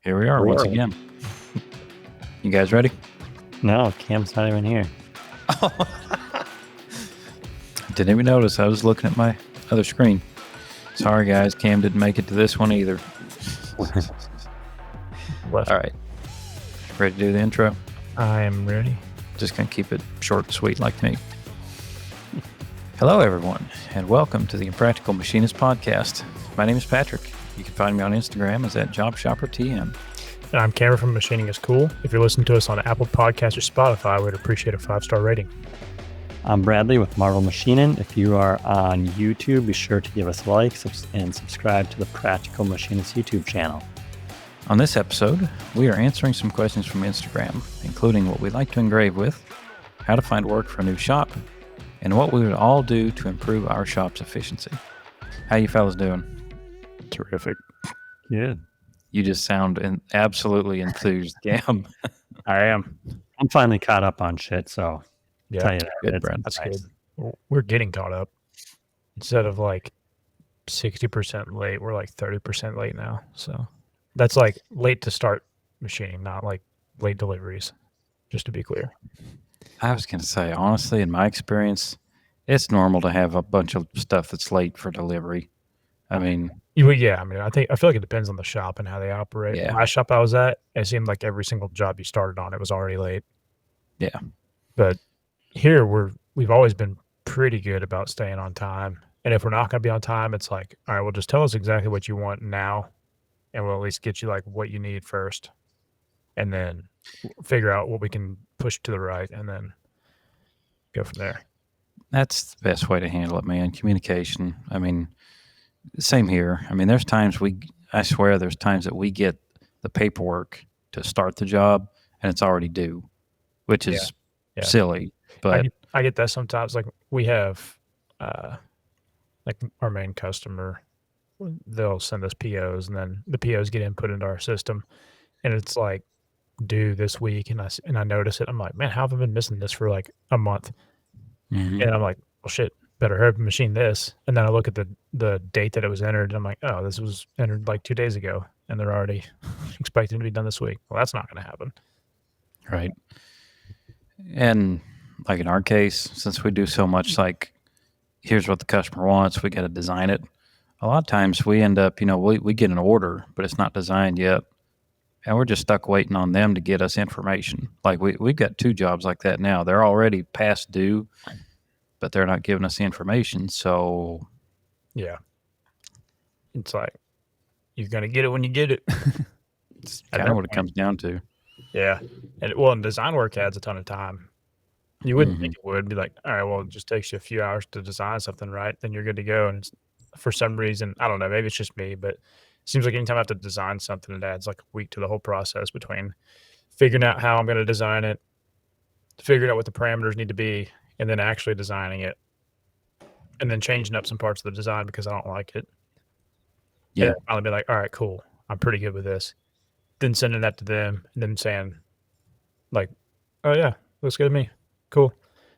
Here we are once again. You guys ready? No, Cam's not even here. Didn't even notice. I was looking at my other screen. Sorry, guys. Cam didn't make it to this one either. All right. Ready to do the intro? I am ready. Just going to keep it short and sweet like me. Hello, everyone, and welcome to the Impractical Machinists podcast. My name is Patrick. You can find me on Instagram as @JobShopperTM. And I'm Cameron from Machining is Cool. If you're listening to us on Apple Podcasts or Spotify, we'd appreciate a 5-star rating. I'm Bradley with Marvel Machining. If you are on YouTube, be sure to give us a like and subscribe to the Practical Machinist YouTube channel. On this episode, we are answering some questions from Instagram, including what we like to engrave with, how to find work for a new shop, and what we would all do to improve our shop's efficiency. How you fellas doing? Terrific. Good. You just sound absolutely enthused, Cam. I am. I'm finally caught up on shit, so Yeah, tell you that. good, Brad. that's nice. good. We're getting caught up. Instead of like 60% late, we're like 30% late now. So that's like late to start machining, not like late deliveries, just to be clear. I was going to say, honestly, in my experience, it's normal to have a bunch of stuff that's late for delivery. I mean, I feel like it depends on the shop and how they operate. Yeah. The last shop I was at, it seemed like every single job you started on, it was already late. Yeah. But here we've always been pretty good about staying on time. And if we're not going to be on time, it's like, all right, well, just tell us exactly what you want now, and we'll at least get you like what you need first, and then figure out what we can push to the right, and then go from there. that's the best way to handle it, man. Communication. I mean, same here. I mean, there's times I swear there's times that we get the paperwork to start the job and it's already due, which is Yeah. silly. But I get that sometimes. Like we have, like our main customer, they'll send us POs, and then the POs get input into our system, and it's like due this week, and I notice it. I'm like, man, how have I been missing this for like a month? Mhm. And I'm like, well, shit, better hurry up and machine this. And then I look at the date that it was entered, and I'm like, oh, this was entered like 2 days ago, and they're already expecting to be done this week. Well, that's not going to happen. Right. And like in our case, since we do so much, like here's what the customer wants, we got to design it. A lot of times we end up, we get an order, but it's not designed yet. And we're just stuck waiting on them to get us information. Like we've got 2 jobs like that now. They're already past due, but they're not giving us the information. So Yeah. It's like, you're going to get it when you get it. it's At kind that of what it point. comes down to. Yeah. And design work adds a ton of time. You wouldn't think it would be like, all right, well, it just takes you a few hours to design something, right? Then you're good to go. And for some reason, I don't know, maybe it's just me, but it seems like anytime I have to design something, it adds like a week to the whole process between figuring out how I'm going to design it, figuring out what the parameters need to be, and then actually designing it, and then changing up some parts of the design because I don't like it. Yeah. And I'll be like, all right, cool. I'm pretty good with this. Then sending that to them and then saying like, oh yeah, looks good to me. Cool.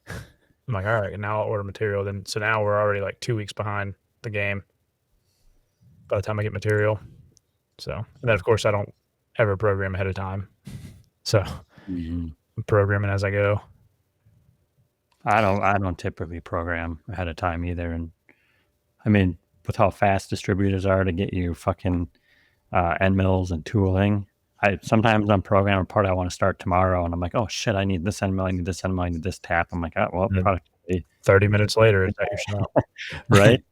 I'm like, all right, and now I'll order material. So now we're already like 2 weeks behind the game by the time I get material. So, and then of course I don't ever program ahead of time. So I'm programming as I go. I don't typically program ahead of time either. And I mean, with how fast distributors are to get you fucking end mills and tooling, sometimes I'm programming a part I want to start tomorrow, and I'm like, oh shit, I need this end mill, I need this end mill, I need this tap. I'm like, oh well, Mhm. productivity, 30 minutes later, it's at your shop. right?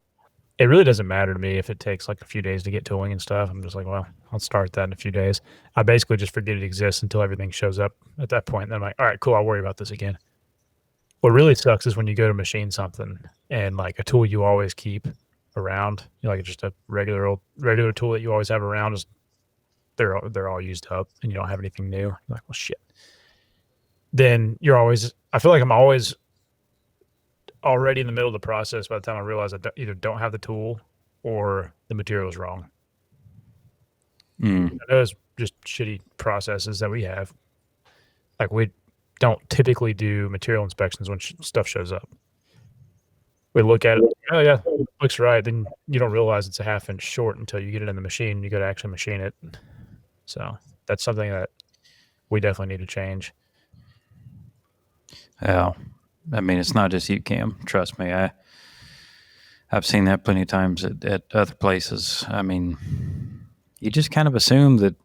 It really doesn't matter to me if it takes like a few days to get tooling and stuff. I'm just like, well, I'll start that in a few days. I basically just forget it exists until everything shows up at that point. And then I'm like, all right, cool, I'll worry about this again. What really sucks is when you go to machine something and like a tool you always keep around, like just a regular tool that you always have around, is they're all used up and you don't have anything new. You're like, well, shit. Then I feel like I'm always already in the middle of the process by the time I realize I either don't have the tool or the material is wrong. I know it's just shitty processes that we have. Like we don't typically do material inspections when stuff shows up. We look at it, oh yeah, looks right. Then you don't realize it's a half inch short until you get it in the machine. You got to actually machine it. So that's something that we definitely need to change. Yeah. I mean, it's not just you, Cam. Trust me. I've seen that plenty of times at other places. I mean, you just kind of assume that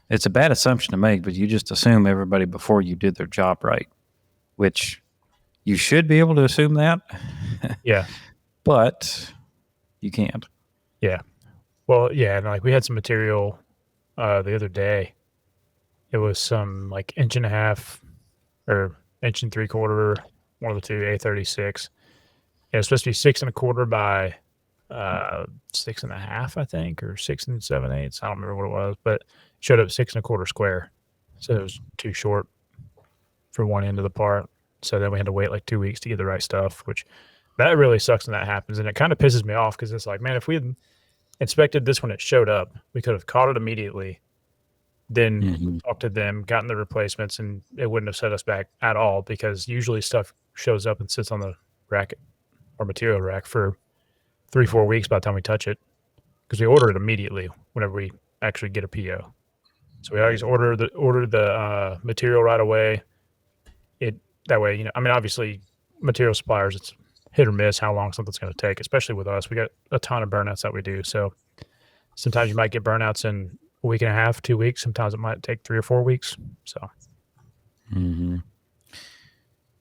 it's a bad assumption to make, but you just assume everybody before you did their job right, which you should be able to assume that. Yeah. But you can't. Yeah. Well, yeah. And like we had some material the other day. It was some like 1.5 or 1.75 inches, one of the two, A36. It was supposed to be 6.25 by 6.5, I think, or 6 7/8. I don't remember what it was, but it showed up 6.25 square. So it was too short for one end of the part. So then we had to wait like 2 weeks to get the right stuff, which that really sucks when that happens. And it kind of pisses me off because it's like, man, if we had inspected this when it showed up, we could have caught it immediately, then talked to them, gotten the replacements, and it wouldn't have set us back at all because usually stuff shows up and sits on the rack or material rack for 3-4 weeks by the time we touch it because we order it immediately whenever we actually get a PO. So we always order the material right away. That way, I mean, obviously, material suppliers, it's hit or miss how long something's going to take, especially with us. We got a ton of burnouts that we do. So sometimes you might get burnouts in a week and a half, 2 weeks. Sometimes it might take 3 or 4 weeks. So,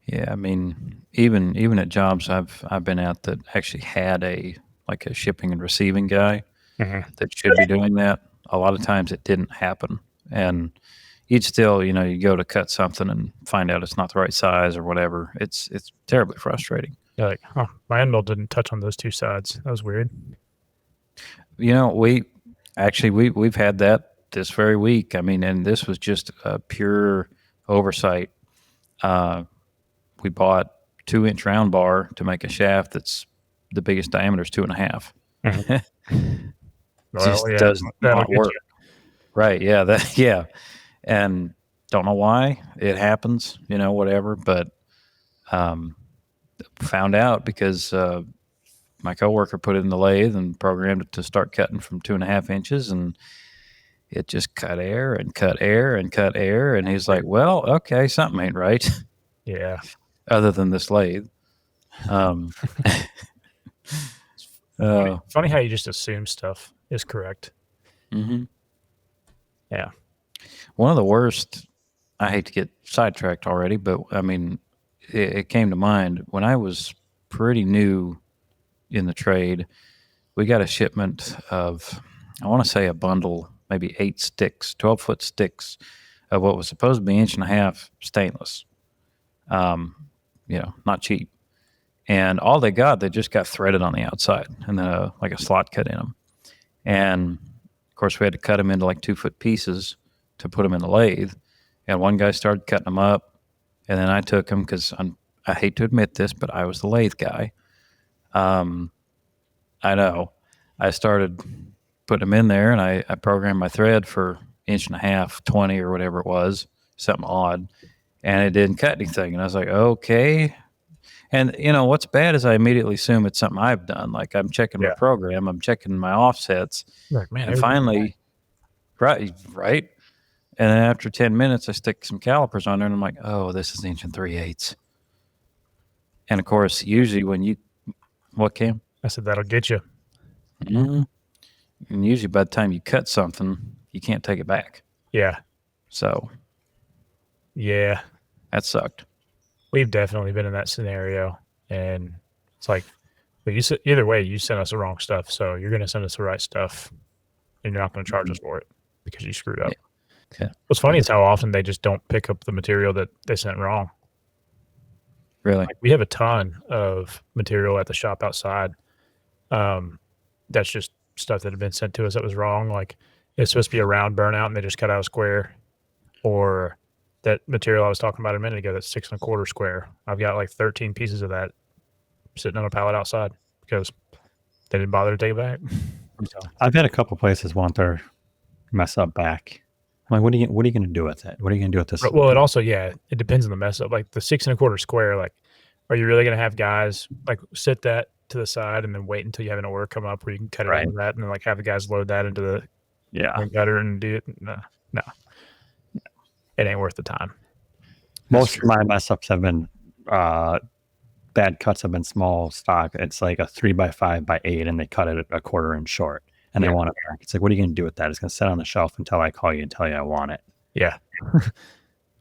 Yeah, I mean, even at jobs I've been at that actually had a shipping and receiving guy that should be doing that. A lot of times it didn't happen, and you'd still, you go to cut something and find out it's not the right size or whatever. It's terribly frustrating. you're like, huh, my end mill didn't touch on those two sides. That was weird. We've had that this very week. I mean, and this was just a pure oversight. We bought 2-inch round bar to make a shaft that's the biggest diameter is 2.5. Just does not work. Right? Yeah. Yeah. And don't know why it happens. Whatever. But found out because my coworker put it in the lathe and programmed it to start cutting from 2.5 inches, and it just cut air and cut air and cut air. And he's like, well, okay, something ain't right. Yeah. Other than this lathe. Funny how you just assume stuff is correct. Yeah. One of the worst, I hate to get sidetracked already, but I mean, it came to mind when I was pretty new in the trade. We got a shipment of, I want to say a bundle, maybe 8 sticks, 12-foot sticks of what was supposed to be 1.5 inch stainless. Not cheap. And all they just got threaded on the outside and then a slot cut in them. And of course, we had to cut them into 2-foot pieces to put them in the lathe. And one guy started cutting them up, and then I took them because I hate to admit this, but I was the lathe guy. I know. I started putting them in there, and I programmed my thread for 1.5 inch, 20 or whatever it was, something odd, and it didn't cut anything. And I was like, okay. And what's bad is I immediately assume it's something I've done. Like I'm checking my program, I'm checking my offsets, like, man, and finally, right. And then after 10 minutes, I stick some calipers on there, and I'm like, oh, this is 1 3/8. And of course, usually when what, Cam? I said that'll get you. Mm-hmm. And usually by the time you cut something, you can't take it back. Yeah. So, yeah, that sucked. We've definitely been in that scenario, and it's like, but either way, you sent us the wrong stuff, so you're going to send us the right stuff, and you're not going to charge us for it because you screwed up. Yeah. What's funny is how often they just don't pick up the material that they sent wrong. Really? We have a ton of material at the shop outside. That's just stuff that had been sent to us that was wrong. Like it's supposed to be a round burnout, and they just cut out a square, or that material I was talking about a minute ago, that's 6.25 square. I've got 13 pieces of that sitting on a pallet outside because they didn't bother to take it back. So. I've had a couple places want their mess up back. I'm like, what are you going to do with that? What are you going to do with this? Well, it also, it depends on the mess up. Like the 6.25 square, are you really going to have guys sit that to the side and then wait until you have an order come up where you can cut it out of that and then have the guys load that into the gutter and do it? It ain't worth the time. Most of my mess ups have been bad cuts have been small stock. It's like a 3x5x8, and they cut it a 1/4 inch short, and they want it back. It's like, what are you going to do with that? It's going to sit on the shelf until I call you and tell you I want it. Yeah.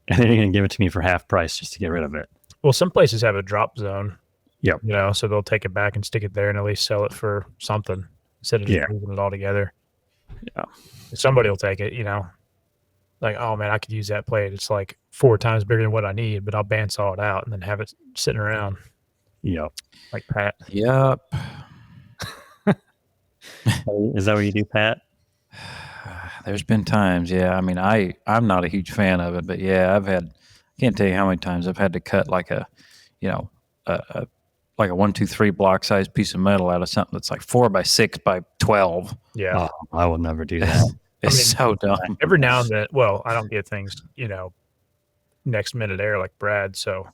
And then you're going to give it to me for half price just to get rid of it. Well, some places have a drop zone. Yep. You know, so they'll take it back and stick it there and at least sell it for something instead of just moving it all together. Yeah. Somebody will take it, you know. Like, oh man, I could use that plate. It's like 4 times bigger than what I need, but I'll bandsaw it out and then have it sitting around. Yep. Like Pat. Yep. Is that what you do, Pat? There's been times, yeah. I mean, I'm not a huge fan of it, but yeah, I can't tell you how many times I've had to cut like a 1, 2, 3 block size piece of metal out of something that's like 4x6x12. Yeah. Oh, I will never do that. It's so dumb. Every now and then, well, I don't get things, you know, next minute air like Brad, so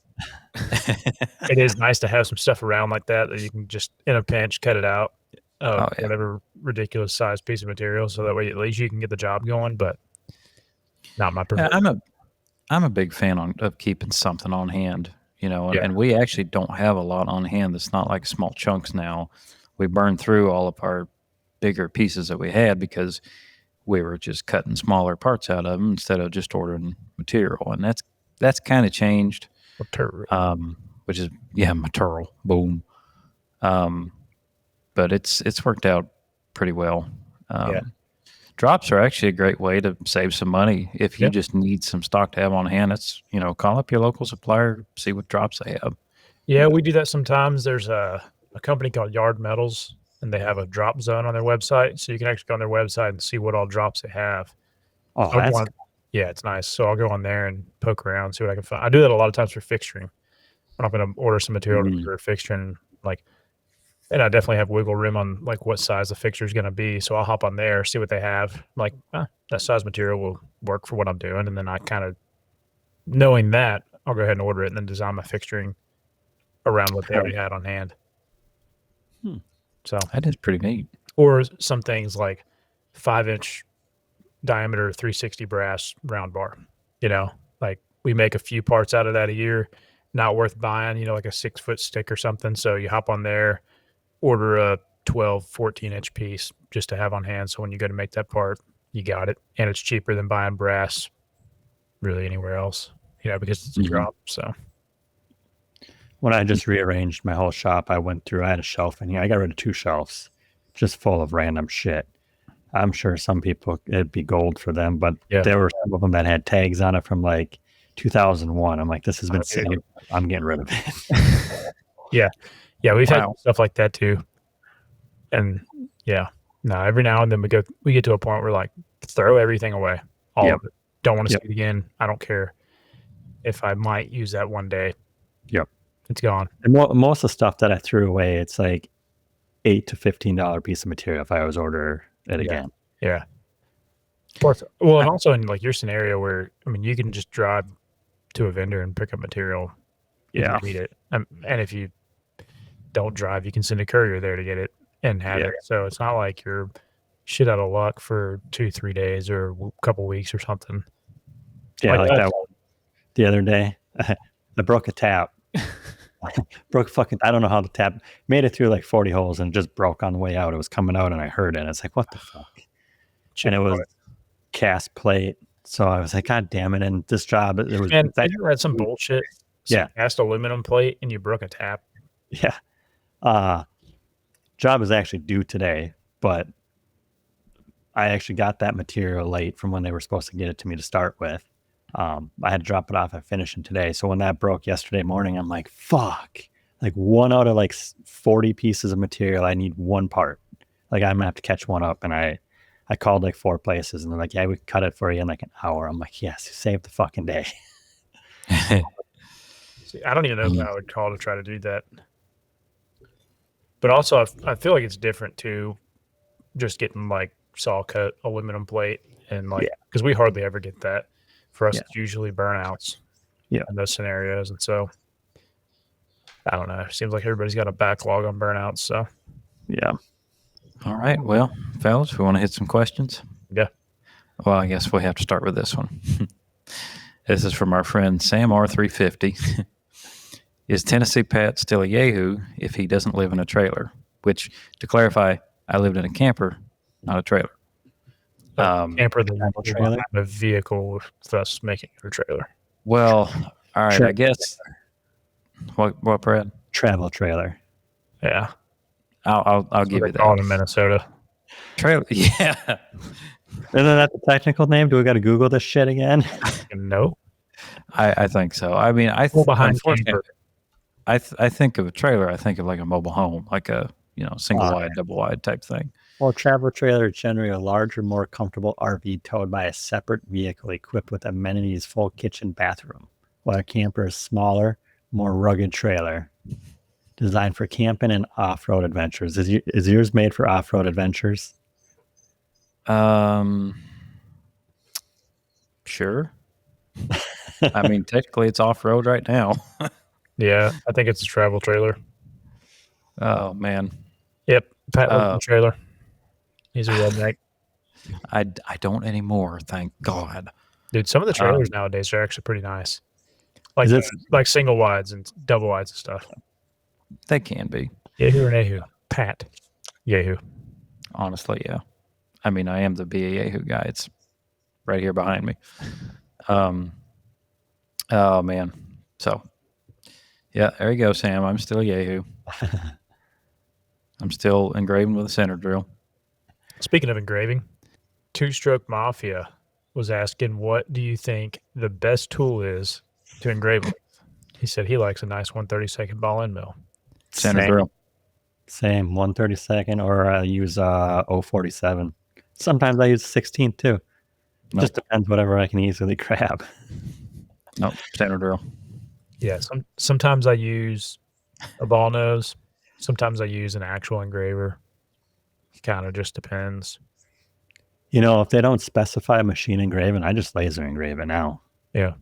it is nice to have some stuff around like that you can just in a pinch cut it out of whatever ridiculous size piece of material, so that way at least you can get the job going. But not my preferred. I'm a big fan of keeping something on hand, you know, and we actually don't have a lot on hand. That's not like small chunks now. We burned through all of our bigger pieces that we had because we were just cutting smaller parts out of them instead of just ordering material, and that's kind of changed. Which is material. Boom. But it's worked out pretty well. Drops are actually a great way to save some money if you just need some stock to have on hand. It's, you know, call up your local supplier, see what drops they have. Yeah, we do that sometimes. There's a company called Yard Metals, and they have a drop zone on their website, so you can actually go on their website and see what all drops they have. Oh, yeah, it's nice. So I'll go on there and poke around, see what I can find. I do that a lot of times for fixturing. When I'm going to order some material for fixturing, and I definitely have wiggle room on like what size the fixture is going to be. So I'll hop on there, see what they have. Like, that size material will work for what I'm doing. And then I kind of, knowing that, I'll go ahead and order it and then design my fixturing around what they already had on hand. So that is pretty neat. Or some things like 5-inch diameter 360 brass round bar. You know, like we make a few parts out of that a year. Not worth buying, you know, like a 6-foot stick or something. So you hop on there, order a 12, 14-inch piece just to have on hand. So when you go to make that part, you got it. And it's cheaper than buying brass really anywhere else, you know, because it's a drop. So when I just rearranged my whole shop, I went through, I had a shelf in here. I got rid of 2 shelves just full of random shit. I'm sure some people, it'd be gold for them, but there were some of them that had tags on it from like 2001. I'm like, this has been sitting. I'm getting rid of it. Yeah, we've had stuff like that too. And every now and then we get to a point where like throw everything away, all of it. Don't want to see it again. I don't care if I might use that one day. It's gone. And most of the stuff that I threw away, it's like $8 to $15 piece of material if I was order it again. Yeah. Well, and also in like your scenario where, I mean, you can just drive to a vendor and pick up material. If you need it. And if you don't drive, you can send a courier there to get it and have it. So it's not like you're shit out of luck for 2-3 days or a couple weeks or something. Yeah, like that one the other day. I broke a tap. I don't know how the tap made it through like 40 holes and just broke on the way out. It was coming out and I heard it. And it's like, what the fuck? And it was cast plate. So I was like, God damn it. And this job, it was. Man, you read some bullshit. Cast aluminum plate and you broke a tap. Yeah. Job is actually due today, but I actually got that material late from when they were supposed to get it to me to start with. I had to drop it off at finishing today. So when that broke yesterday morning, I'm like, fuck. Like 1 out of like 40 pieces of material, I need 1 part. Like I'm gonna have to catch one up. And I called like 4 places and they're like, yeah, we can cut it for you in like an hour. I'm like, yes, save the fucking day. See, I don't even know who I would call to try to do that. But also I feel like it's different too, just getting like saw cut aluminum plate and like, because we hardly ever get that. For us, it's usually burnouts in those scenarios. And so, I don't know. It seems like everybody's got a backlog on burnouts. So, yeah. All right. Well, fellas, we want to hit some questions. Yeah. Well, I guess we have to start with this one. This is from our friend Sam R350. Is Tennessee Pat still a yahoo if he doesn't live in a trailer? Which, to clarify, I lived in a camper, not a trailer. Camper that travel you trailer? behind a vehicle, thus making it a trailer. Well, all right, I Travel guess. What, Brad? Travel trailer. Yeah, I'll that's give what you they call that. it in Minnesota. Trailer, yeah. Isn't that the technical name? Do we got to Google this shit again? No, I think so. I mean, pull behind unfortunately, camper. I think of a trailer. I think of like a mobile home, like a single wide, double wide type thing. Well, travel trailer is generally a larger, more comfortable RV towed by a separate vehicle equipped with amenities, full kitchen, bathroom, while a camper is smaller, more rugged trailer designed for camping and off-road adventures. Is yours made for off-road adventures? Sure. I mean, technically, it's off road right now. Yeah, I think it's a travel trailer. Oh man, Yep, Pat lives in a trailer. He's a redneck. I don't anymore. Thank God. Dude, some of the trailers nowadays are actually pretty nice. Like Is it- like single wides and double wides and stuff. They can be. Yahoo or Nahu? Pat. Yahoo. Honestly, yeah. I mean, I am the Yahoo guy. It's right here behind me. Oh man. So, yeah, there you go, Sam. I'm still Yahoo. I'm still engraving with a center drill. Speaking of engraving, Two Stroke Mafia was asking, what do you think the best tool is to engrave with? He said he likes a nice 132nd ball end mill. Center drill. Same, 132nd, or I use 047. Sometimes I use 16th too. Nope. Just depends whatever I can easily grab. Nope, center drill. Yeah, sometimes I use a ball nose. Sometimes I use an actual engraver. It kind of just depends. If they don't specify machine engraving, I just laser engrave it now. Yeah.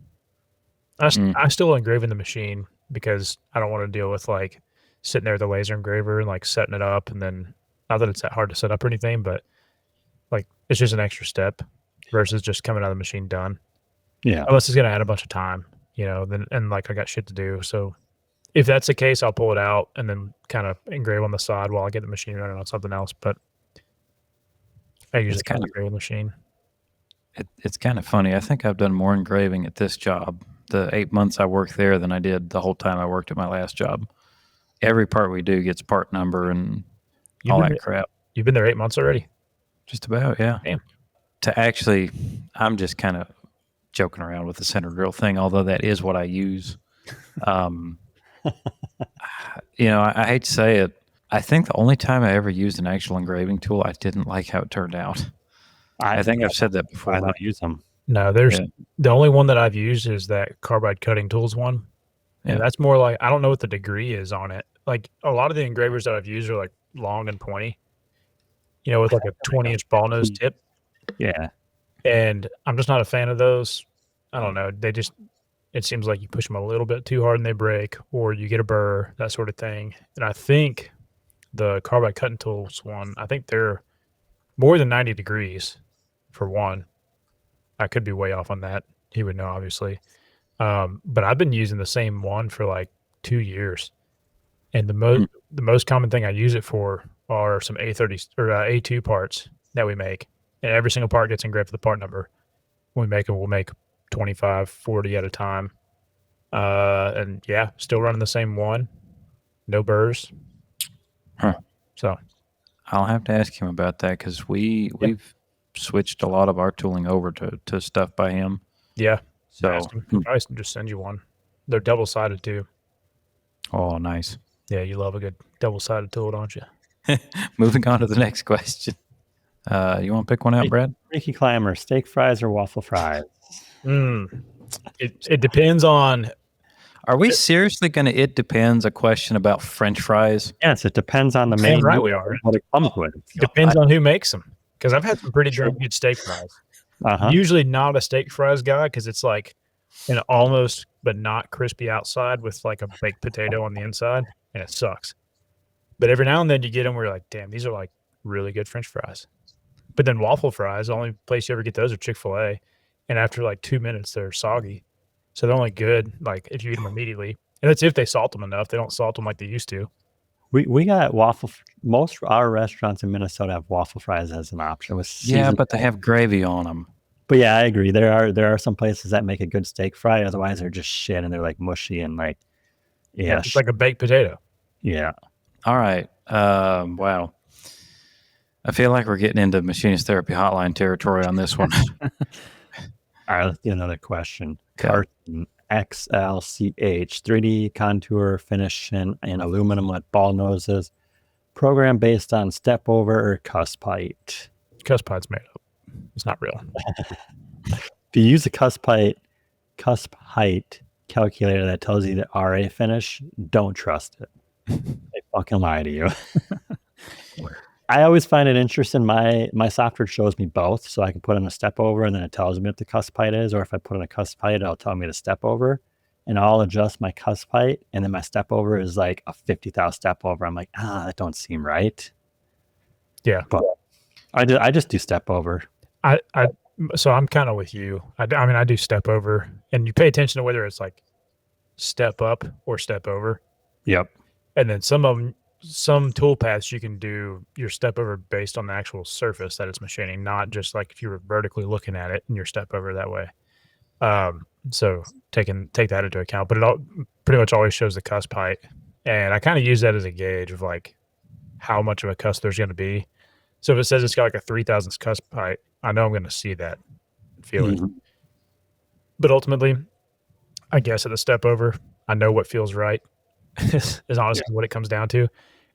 I still engrave in the machine because I don't want to deal with like sitting there with a laser engraver and like setting it up, and then not that it's that hard to set up or anything, but like it's just an extra step versus just coming out of the machine done. Yeah. Unless it's gonna add a bunch of time, then and like I got shit to do. So if that's the case, I'll pull it out and then kind of engrave on the side while I get the machine running on something else. But I usually kind of engrave the machine. It's kind of funny. I think I've done more engraving at this job, the 8 months I worked there, than I did the whole time I worked at my last job. Every part we do gets part number and all that crap. You've been there 8 months already? Just about, yeah. Damn. To actually, I'm just kind of joking around with the center drill thing, although that is what I use. I hate to say it. I think the only time I ever used an actual engraving tool, I didn't like how it turned out. I think I've said that before. I don't use them. No, there's the only one that I've used is that carbide cutting tools one. And that's more like, I don't know what the degree is on it. Like a lot of the engravers that I've used are like long and pointy, with like a 20-inch ball nose tip. Yeah. And I'm just not a fan of those. I don't know. It seems like you push them a little bit too hard and they break, or you get a burr, that sort of thing. And I think the carbide cutting tools one, I think they're more than 90 degrees for one. I could be way off on that. He would know, obviously. But I've been using the same one for like 2 years. And the most common thing I use it for are some A30 or A2 parts that we make. And every single part gets engraved with the part number. When we make them, we'll make 25, 40 at a time. And yeah, still running the same one. No burrs. Huh. So I'll have to ask him about that because we've switched a lot of our tooling over to stuff by him. Yeah. So I can just send you one. They're double-sided too. Oh, nice. Yeah, you love a good double-sided tool, don't you? Moving on to the next question. You want to pick one out, Brad? Ricky Climber, steak fries or waffle fries? It depends on. Are we seriously going to? It depends. A question about French fries. Yes, it depends on the main. Right, we are. What it comes with. Depends on who makes them. Because I've had some pretty damn good steak fries. Usually not a steak fries guy because it's like an almost but not crispy outside with like a baked potato on the inside, and it sucks. But every now and then you get them where you're like, damn, these are like really good French fries. But then waffle fries, the only place you ever get those are Chick-fil-A. And after like 2 minutes, they're soggy. So they're only good like if you eat them immediately. And that's if they salt them enough. They don't salt them like they used to. We got most of our restaurants in Minnesota have waffle fries as an option with Yeah, seasoned. but they have gravy on them. But yeah, I agree. There are some places that make a good steak fry. Otherwise, they're just shit and they're like mushy and like Yeah, it's like a baked potato. yeah. All right. Wow. I feel like we're getting into Machinist Therapy Hotline territory on this one. All right, let's do another question. Okay. Carson XLCH 3D contour finish in aluminum with ball noses. Program based on step over or cusp height. Cusp height's made up. It's not real. If you use a cusp height calculator that tells you the RA finish, don't trust it. They fucking lie to you. I always find it interesting. My software shows me both, so I can put in a step over and then it tells me what the cusp height is, or if I put in a cusp height, it'll tell me the step over, and I'll adjust my cusp height, and then my step over is like a 50,000 step over. I'm like, that don't seem right. Yeah. But I just do step over. So I'm kind of with you. I mean, I do step over, and you pay attention to whether it's like step up or step over. Yep. And then some tool paths you can do your step over based on the actual surface that it's machining, not just like if you were vertically looking at it and your step over that way. So take that into account, but it pretty much always shows the cusp height, and I kind of use that as a gauge of like how much of a cusp there's going to be. So if it says it's got like a 3,000 cusp height, I know I'm going to see that, feel it. But ultimately, I guess at the step over, I know what feels right. is honestly what it comes down to.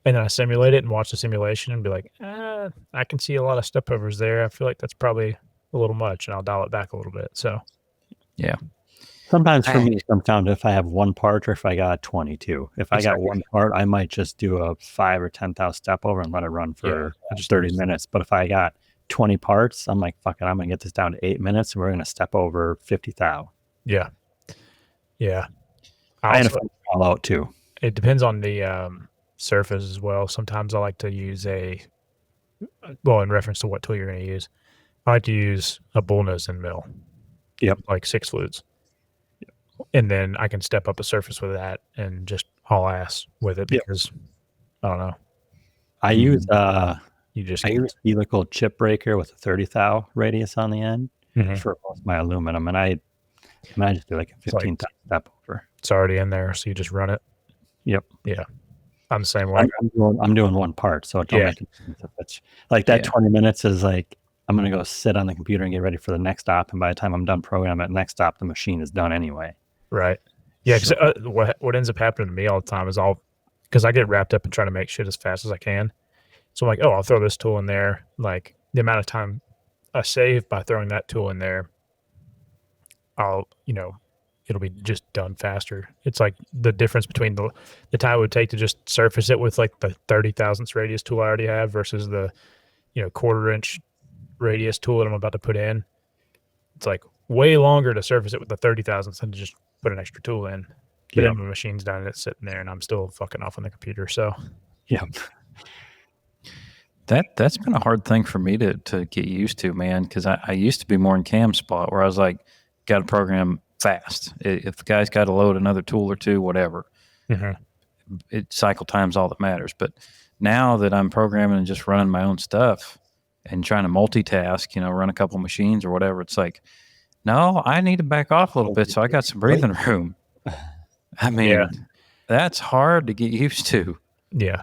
And then I simulate it and watch the simulation and be like, I can see a lot of step overs there. I feel like that's probably a little much, and I'll dial it back a little bit. So, yeah. Sometimes for me, it comes down to if I have one part or if I got 22. If I got one part, I might just do a 5 or 10,000 step over and let it run for just 30 minutes. But if I got 20 parts, I'm like, fuck it, I'm going to get this down to 8 minutes and we're going to step over 50,000. Yeah. Yeah. I end up all out too. It depends on the surface as well. Sometimes I like to use in reference to what tool you're going to use, I like to use a bullnose end mill. Yep. Like 6 flutes. And then I can step up a surface with that and just haul ass with it because I don't know. I use helical chip breaker with a 30 thou radius on the end for most of my aluminum, and I just do like a 15 step over. It's already in there, so you just run it. Yep. Yeah. I'm the same way. I'm doing one part, so it don't make sense if it's like that. 20 minutes is like I'm gonna go sit on the computer and get ready for the next op, and by the time I'm done programming at next op, the machine is done anyway. Right. Yeah. Because what ends up happening to me all the time is because I get wrapped up and try to make shit as fast as I can. So I'm like, I'll throw this tool in there. Like the amount of time I save by throwing that tool in there, it'll be just done faster. It's like the difference between the time it would take to just surface it with like the 30 thousandths radius tool I already have versus the, 1/4 inch radius tool that I'm about to put in. It's like way longer to surface it with the 30 thousandths than to just put an extra tool in. But then my machine's done and it's sitting there and I'm still fucking off on the computer. So That's been a hard thing for me to get used to, man, because I used to be more in Cam's spot where I was like, got to program fast. If the guy's got to load another tool or two, whatever, cycle time's all that matters. But now that I'm programming and just running my own stuff and trying to multitask, run a couple machines or whatever, it's like, no, I need to back off a little bit so I got some breathing room. I mean, that's hard to get used to. Yeah.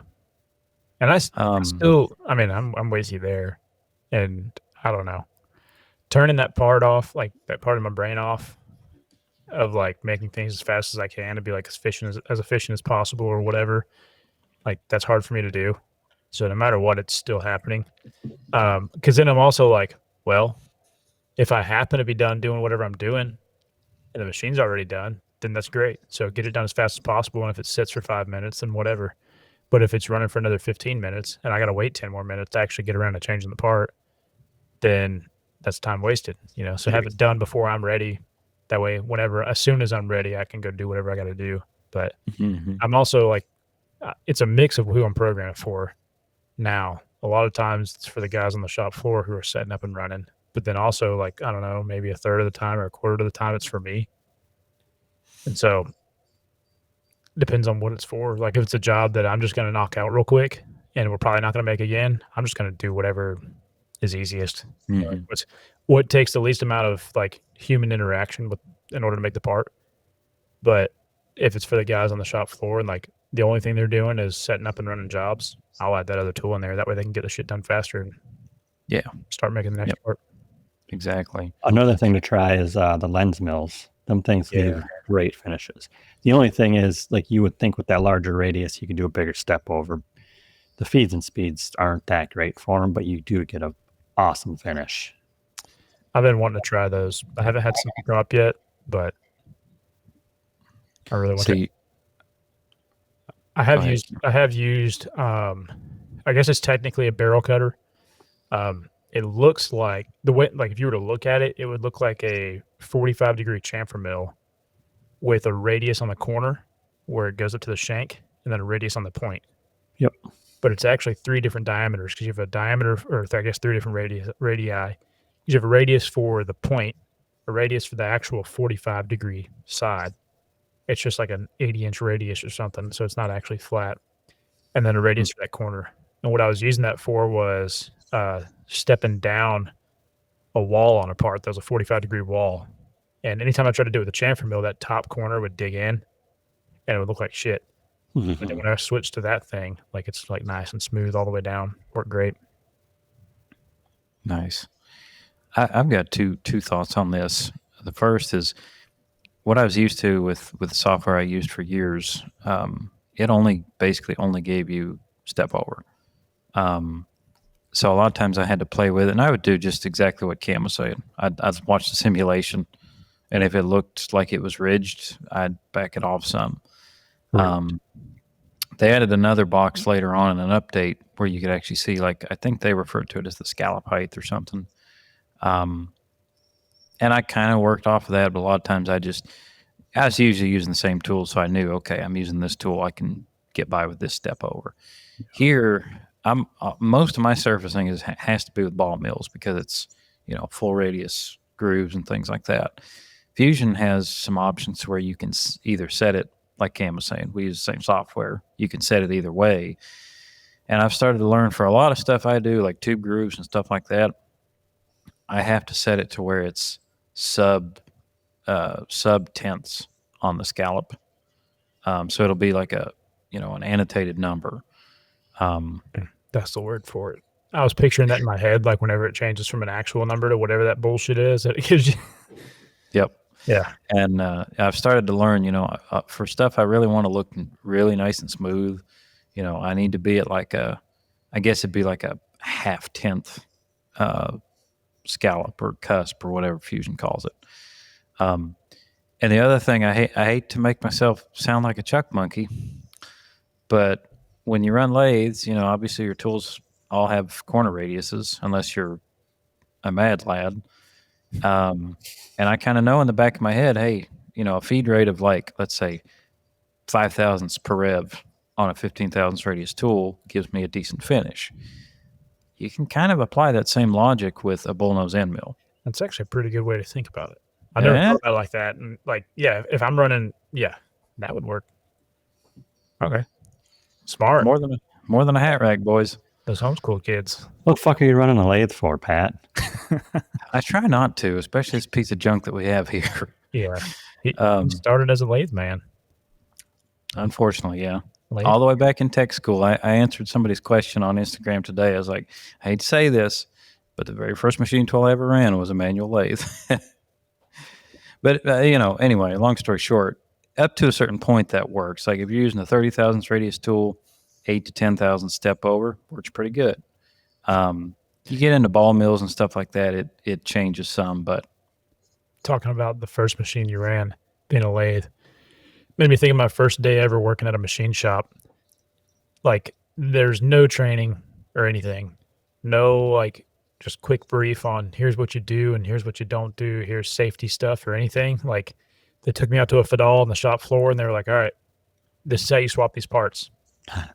And I'm with you there. And I don't know, turning that part off, like that part of my brain off of like making things as fast as I can to be like as efficient as possible or whatever. Like that's hard for me to do. So no matter what, it's still happening. Cause then I'm also like, well, if I happen to be done doing whatever I'm doing and the machine's already done, then that's great. So get it done as fast as possible. And if it sits for 5 minutes, then whatever. But if it's running for another 15 minutes and I got to wait 10 more minutes to actually get around to changing the part, then that's time wasted, So have it done before I'm ready. That way, as soon as I'm ready, I can go do whatever I got to do. But I'm also like, it's a mix of who I'm programming for now. a lot of times it's for the guys on the shop floor who are setting up and running. But then also, like, I don't know, maybe a third of the time or a quarter of the time it's for me. And so depends on what it's for. Like if it's a job that I'm just going to knock out real quick and we're probably not going to make again, I'm just going to do whatever is easiest. Mhm. What takes the least amount of like human interaction with in order to make the part. But if it's for the guys on the shop floor and like the only thing they're doing is setting up and running jobs, I'll add that other tool in there. That way they can get the shit done faster and start making the next part. Exactly. Another thing to try is the lens mills. Them things give great finishes. The only thing is, like you would think with that larger radius, you can do a bigger step over. The feeds and speeds aren't that great for them, but you do get an awesome finish. I've been wanting to try those. I haven't had something come up yet, but I really want to. I have used I guess it's technically a barrel cutter. It looks like the way, like if you were to look at it, it would look like a 45-degree chamfer mill with a radius on the corner where it goes up to the shank and then a radius on the point. Yep. But it's actually 3 different diameters because you have a diameter, or I guess 3 different radii. You have a radius for the point, a radius for the actual 45-degree side. It's just like an 80-inch radius or something, so it's not actually flat. And then a radius for that corner. And what I was using that for was stepping down a wall on a part that was a 45-degree wall. And anytime I tried to do it with a chamfer mill, that top corner would dig in and it would look like shit. But then when I switched to that thing, like it's like nice and smooth all the way down. Worked great. Nice. I've got two thoughts on this. The first is what I was used to with the software I used for years. It basically only gave you step over. So a lot of times I had to play with it, and I would do just exactly what Cam was saying. I'd watch the simulation, and if it looked like it was ridged, I'd back it off some. They added another box later on in an update where you could actually see, like, I think they referred to it as the scallop height or something. And I kind of worked off of that, but a lot of times I was usually using the same tool, so I knew, okay, I'm using this tool, I can get by with this step over. Here, most of my surfacing has to be with ball mills because it's full radius grooves and things like that. Fusion has some options where you can either set it, like Cam was saying, we use the same software. You can set it either way. And I've started to learn for a lot of stuff I do, like tube grooves and stuff like that, I have to set it to where it's sub tenths on the scallop. So it'll be like an annotated number. That's the word for it. I was picturing that in my head, like whenever it changes from an actual number to whatever that bullshit is, that it gives you. Yep. Yeah. And I've started to learn, for stuff I really want to look really nice and smooth, I need to be at I guess it'd be like a half tenth scallop or cusp or whatever Fusion calls it. And the other thing, I hate to make myself sound like a chuck monkey, but when you run lathes, obviously your tools all have corner radiuses unless you're a mad lad. And I kind of know in the back of my head, hey, a feed rate of let's say 5 thousandths per rev on a 15 thousandths radius tool gives me a decent finish. You can kind of apply that same logic with a bullnose end mill. That's actually a pretty good way to think about it. I never thought about it like that. And if I'm running, that would work. Okay. Smart. More than a hat rack, boys. Those homeschool kids. What the fuck are you running a lathe for, Pat? I try not to, especially this piece of junk that we have here. Yeah. He started as a lathe man. Unfortunately, yeah. All the way back in tech school, I answered somebody's question on Instagram today. I was like, I hate to say this, but the very first machine tool I ever ran was a manual lathe. But, anyway, long story short, up to a certain point that works. Like if you're using a 30 thousandths radius tool, 8 to 10 thousandths step over, works pretty good. You get into ball mills and stuff like that, it changes some, but. Talking about the first machine you ran, being a lathe, made me think of my first day ever working at a machine shop. Like, there's no training or anything. No, just quick brief on here's what you do and here's what you don't do. Here's safety stuff or anything. Like, they took me out to a Fadal on the shop floor and they were like, all right, this is how you swap these parts.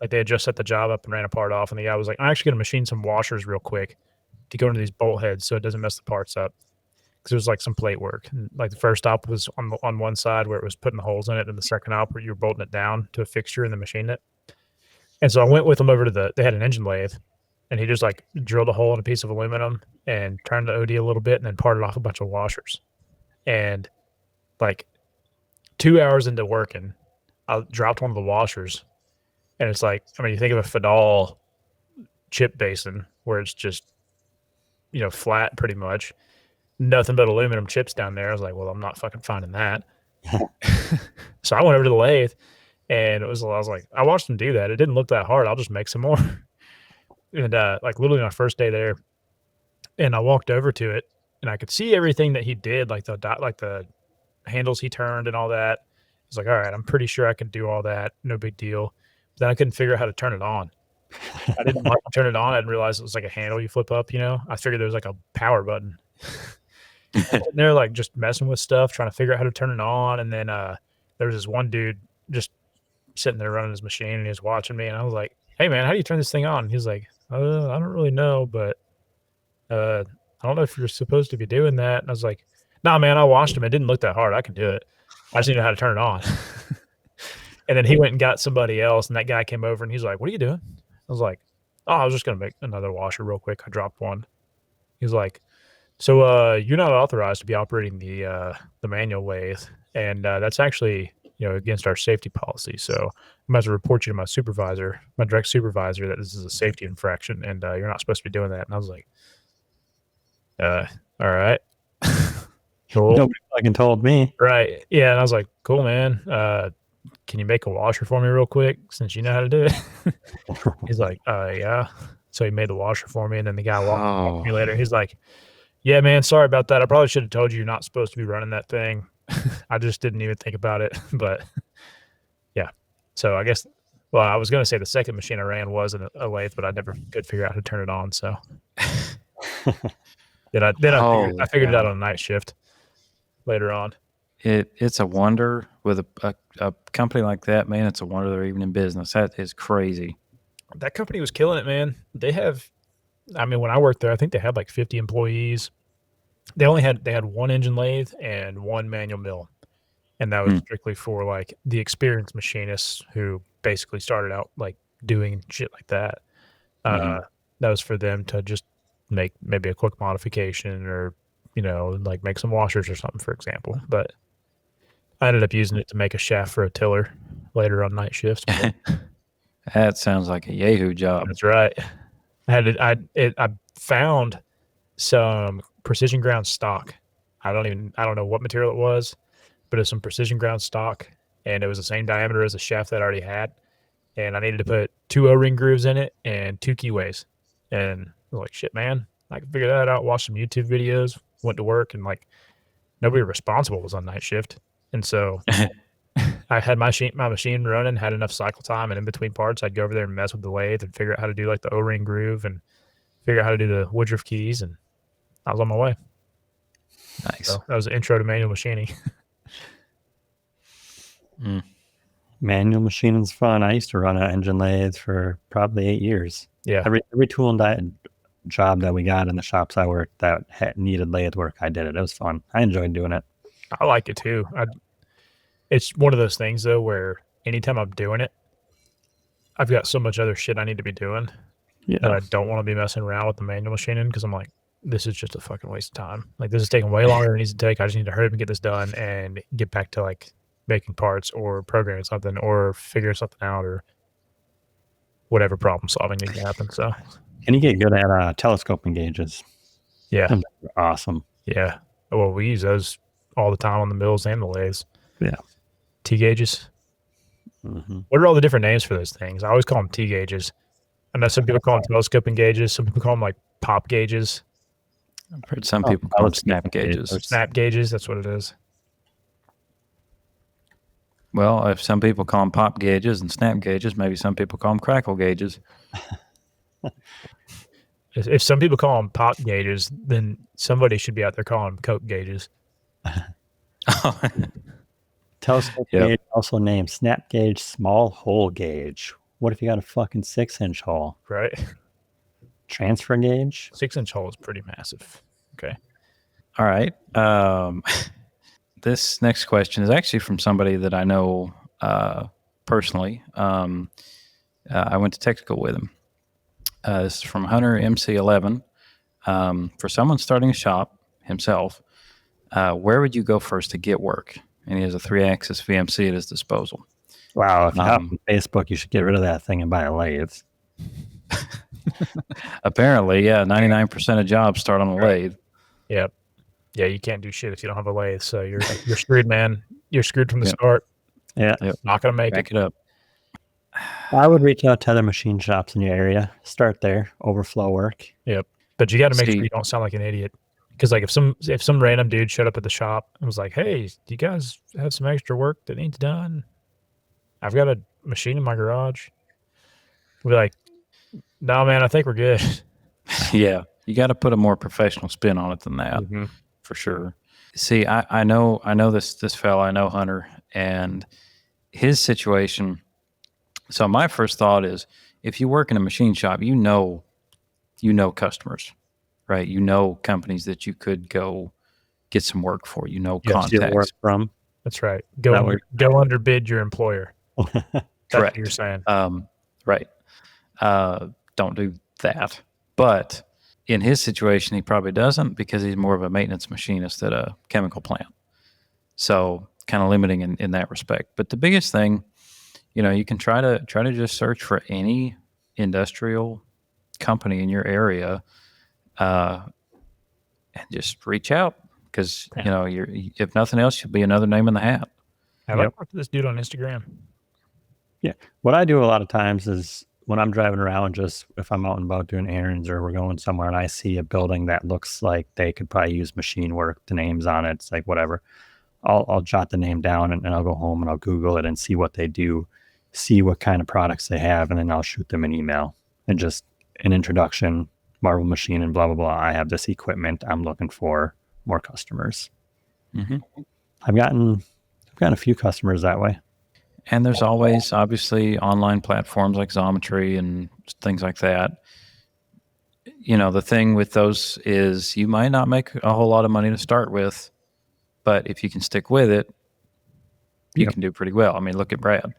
Like they had just set the job up and ran a part off, and the guy was like, "I'm actually gonna machine some washers real quick to go into these bolt heads so it doesn't mess the parts up." Because it was like some plate work. And like the first op was on one side where it was putting the holes in it, and the second op where you were bolting it down to a fixture and then machining it. And so I went with him over to they had an engine lathe, and he just like drilled a hole in a piece of aluminum and turned the OD a little bit and then parted off a bunch of washers. And like 2 hours into working, I dropped one of the washers, and it's like, I mean, you think of a Fadal chip basin where it's just, flat pretty much, nothing but aluminum chips down there. I was like, well, I'm not fucking finding that. So I went over to the lathe, and I was like, I watched him do that. It didn't look that hard. I'll just make some more. And like literally my first day there, and I walked over to it, and I could see everything that he did, like the handles he turned and all that. I was like, all right, I'm pretty sure I can do all that. No big deal. But then I couldn't figure out how to turn it on. I didn't want to turn it on. I didn't realize it was like a handle you flip up, I figured there was like a power button. And they're like just messing with stuff, trying to figure out how to turn it on. And then there was this one dude just sitting there running his machine, and he was watching me, and I was like, hey man, how do you turn this thing on? And he was like, I don't really know, but I don't know if you're supposed to be doing that. And I was like, nah, man, I watched him. It didn't look that hard. I can do it. I just need to know how to turn it on. And then he went and got somebody else, and that guy came over, and he's like, what are you doing? I was like, oh, I was just going to make another washer real quick. I dropped one. He's like, so you're not authorized to be operating the manual lathe, and that's actually against our safety policy. So I'm about to report you to my supervisor, my direct supervisor, that this is a safety infraction, and you're not supposed to be doing that. And I was like, all right. Cool. Nobody fucking told me. Right. Yeah. And I was like, cool, man. Can you make a washer for me real quick since you know how to do it? He's like, yeah. So he made the washer for me, and then the guy walked me later. He's like, yeah, man, sorry about that. I probably should have told you you're not supposed to be running that thing. I just didn't even think about it. But yeah. So I guess, well, I was going to say the second machine I ran was a lathe, but I never could figure out how to turn it on. So I figured it out on a night shift later on. It's a wonder with a company like that, man. It's a wonder they're even in business. That is crazy. That company was killing it, man. They have, I mean, when I worked there, I think they had like 50 employees. They had one engine lathe and one manual mill, and that was strictly for like the experienced machinists who basically started out like doing shit like that. That was for them to just make maybe a quick modification, or like make some washers or something, for example. But I ended up using it to make a shaft for a tiller later on night shifts. That sounds like a Yahoo job. That's right. I found some precision ground stock. I don't know what material it was, but it's some precision ground stock, and it was the same diameter as the shaft that I already had. And I needed to put 2 O-ring grooves in it and 2 keyways. And I was like, shit, man, I can figure that out. Watch some YouTube videos, went to work, and like nobody responsible was on night shift. And so I had my machine running, had enough cycle time, and in between parts, I'd go over there and mess with the lathe and figure out how to do like the O-ring groove and figure out how to do the Woodruff keys, and I was on my way. Nice. So that was an intro to manual machining. Manual machining's fun. I used to run an engine lathe for probably 8 years. Yeah. Every tool and job that we got in the shops I worked that needed lathe work, I did it. It was fun. I enjoyed doing it. I like it too. It's one of those things though where anytime I'm doing it, I've got so much other shit I need to be doing that I don't want to be messing around with the manual machining, because I'm like, this is just a fucking waste of time. Like, this is taking way longer than it needs to take. I just need to hurry up and get this done and get back to like making parts or programming something or figuring something out or whatever problem solving needs to happen. So, and you get good at telescoping gauges. Yeah. Awesome. Yeah. Well, we use those all the time on the mills and the lathes. Yeah. T gauges. What are all the different names for those things? I always call them T gauges. I know some people call them telescoping gauges. Some people call them like pop gauges. I've heard some people call them snap gauges. Or snap gauges. That's what it is. Well, if some people call them pop gauges and snap gauges, maybe some people call them crackle gauges. If some people call them pop gauges, then somebody should be out there calling them Coke gauges. Telescope gauge, also named snap gauge, small hole gauge. What if you got a fucking 6-inch hole? Right. Transfer gauge? 6-inch hole is pretty massive. Okay. All right. This next question is actually from somebody that I know personally. I went to technical with him. This is from Hunter MC11. For someone starting a shop himself, where would you go first to get work? And he has a 3-axis VMC at his disposal. Wow, if you hop on Facebook, you should get rid of that thing and buy a lathe. Apparently, yeah, 99% of jobs start on a lathe. Yep. Yeah, you can't do shit if you don't have a lathe. So you're screwed, man. You're screwed from the start. Yeah. Not gonna make Back it up. I would reach out to other machine shops in your area. Start there. Overflow work. Yep. But you got to make See- sure you don't sound like an idiot. Because like if some random dude showed up at the shop and was like, "Hey, do you guys have some extra work that needs done? I've got a machine in my garage." We'll be like, "No, man, I think we're good." Yeah, you got to put a more professional spin on it than that. For sure. See, I know this fella. I know Hunter and his situation. So my first thought is, if you work in a machine shop, you know customers, right? You know companies that you could go get some work for. You know Yes, you work contacts. from. That's right. That Go underbid your employer. That's Correct. what you're saying. Right. Don't do that. But in his situation, he probably doesn't because he's more of a maintenance machinist at a chemical plant. So kind of limiting in that respect. But the biggest thing, you can try to just search for any industrial company in your area, and just reach out because you're, if nothing else, you'll be another name in the hat. Have I talked to this dude on Instagram? Yeah. What I do a lot of times is when I'm driving around, just if I'm out and about doing errands or we're going somewhere and I see a building that looks like they could probably use machine work, the name's on it, it's like whatever. I'll jot the name down and I'll go home and I'll Google it and see what they do, see what kind of products they have, and then I'll shoot them an email and just an introduction, Marvel Machine and blah, blah, blah. I have this equipment. I'm looking for more customers. Mm-hmm. I've gotten a few customers that way. And there's always, obviously, online platforms like Xometry and things like that. The thing with those is you might not make a whole lot of money to start with, but if you can stick with it, you can do pretty well. I mean, look at Brad.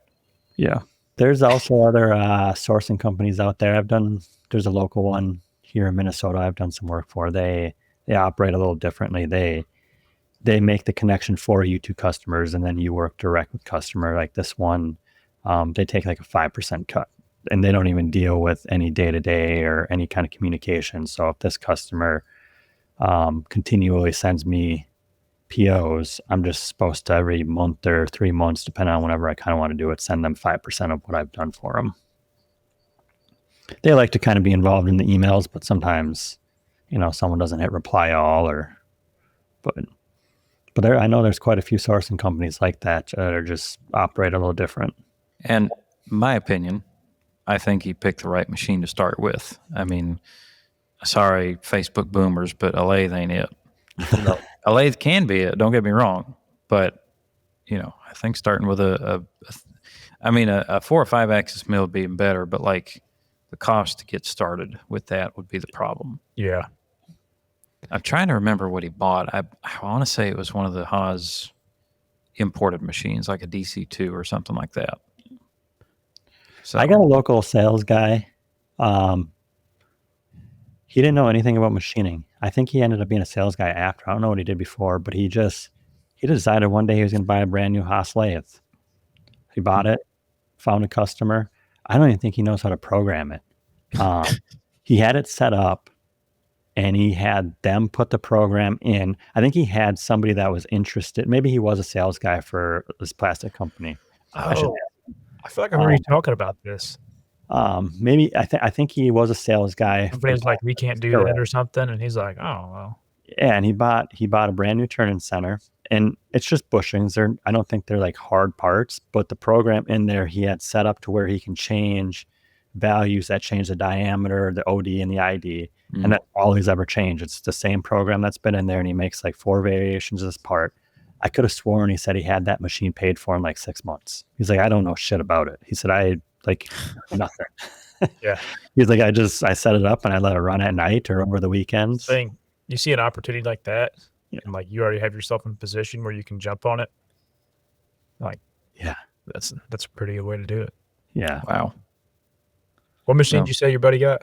Yeah. There's also other sourcing companies out there. There's a local one here in Minnesota I've done some work for. They operate a little differently. They make the connection for you to customers, and then you work direct with customer. Like this one, they take like a 5% cut, and they don't even deal with any day-to-day or any kind of communication. So if this customer continually sends me POs, I'm just supposed to every month or 3 months, depending on whenever I kind of want to do it, send them 5% of what I've done for them. They like to kind of be involved in the emails, but sometimes, someone doesn't hit reply all but there, I know there's quite a few sourcing companies like that are just operate a little different. And my opinion, I think he picked the right machine to start with. I mean, sorry, Facebook boomers, but a lathe ain't it. A lathe can be it, don't get me wrong. But, I think starting with a 4 or 5 axis mill would be even better, but like the cost to get started with that would be the problem. Yeah. I'm trying to remember what he bought. I want to say it was one of the Haas imported machines, like a DC2 or something like that. So I got a local sales guy. He didn't know anything about machining. I think he ended up being a sales guy after. I don't know what he did before, but he decided one day he was going to buy a brand new Haas lathe. He bought it, found a customer. I don't even think he knows how to program it. He had it set up, and he had them put the program in. I think he had somebody that was interested. Maybe he was a sales guy for this plastic company. I feel like I remember you talking about this. Maybe I think he was a sales guy. Somebody's like, we can't do that or something, and he's like, oh well. Yeah, and he bought a brand new turn-in center, and it's just bushings. I don't think they're like hard parts, but the program in there he had set up to where he can change values that change the diameter, the OD, and the ID. And that's all he's ever changed. It's the same program that's been in there, and he makes like 4 variations of this part. I could have sworn he said he had that machine paid for in like 6 months. He's like, I don't know shit about it. He said, like nothing. Yeah. He's like, I set it up and I let it run at night or over the weekends. Thing, you see an opportunity like that, Yeah. and like you already have yourself in a position where you can jump on it. Like, Yeah. that's a pretty good way to do it. Yeah. Wow. What machine No. did you say your buddy got?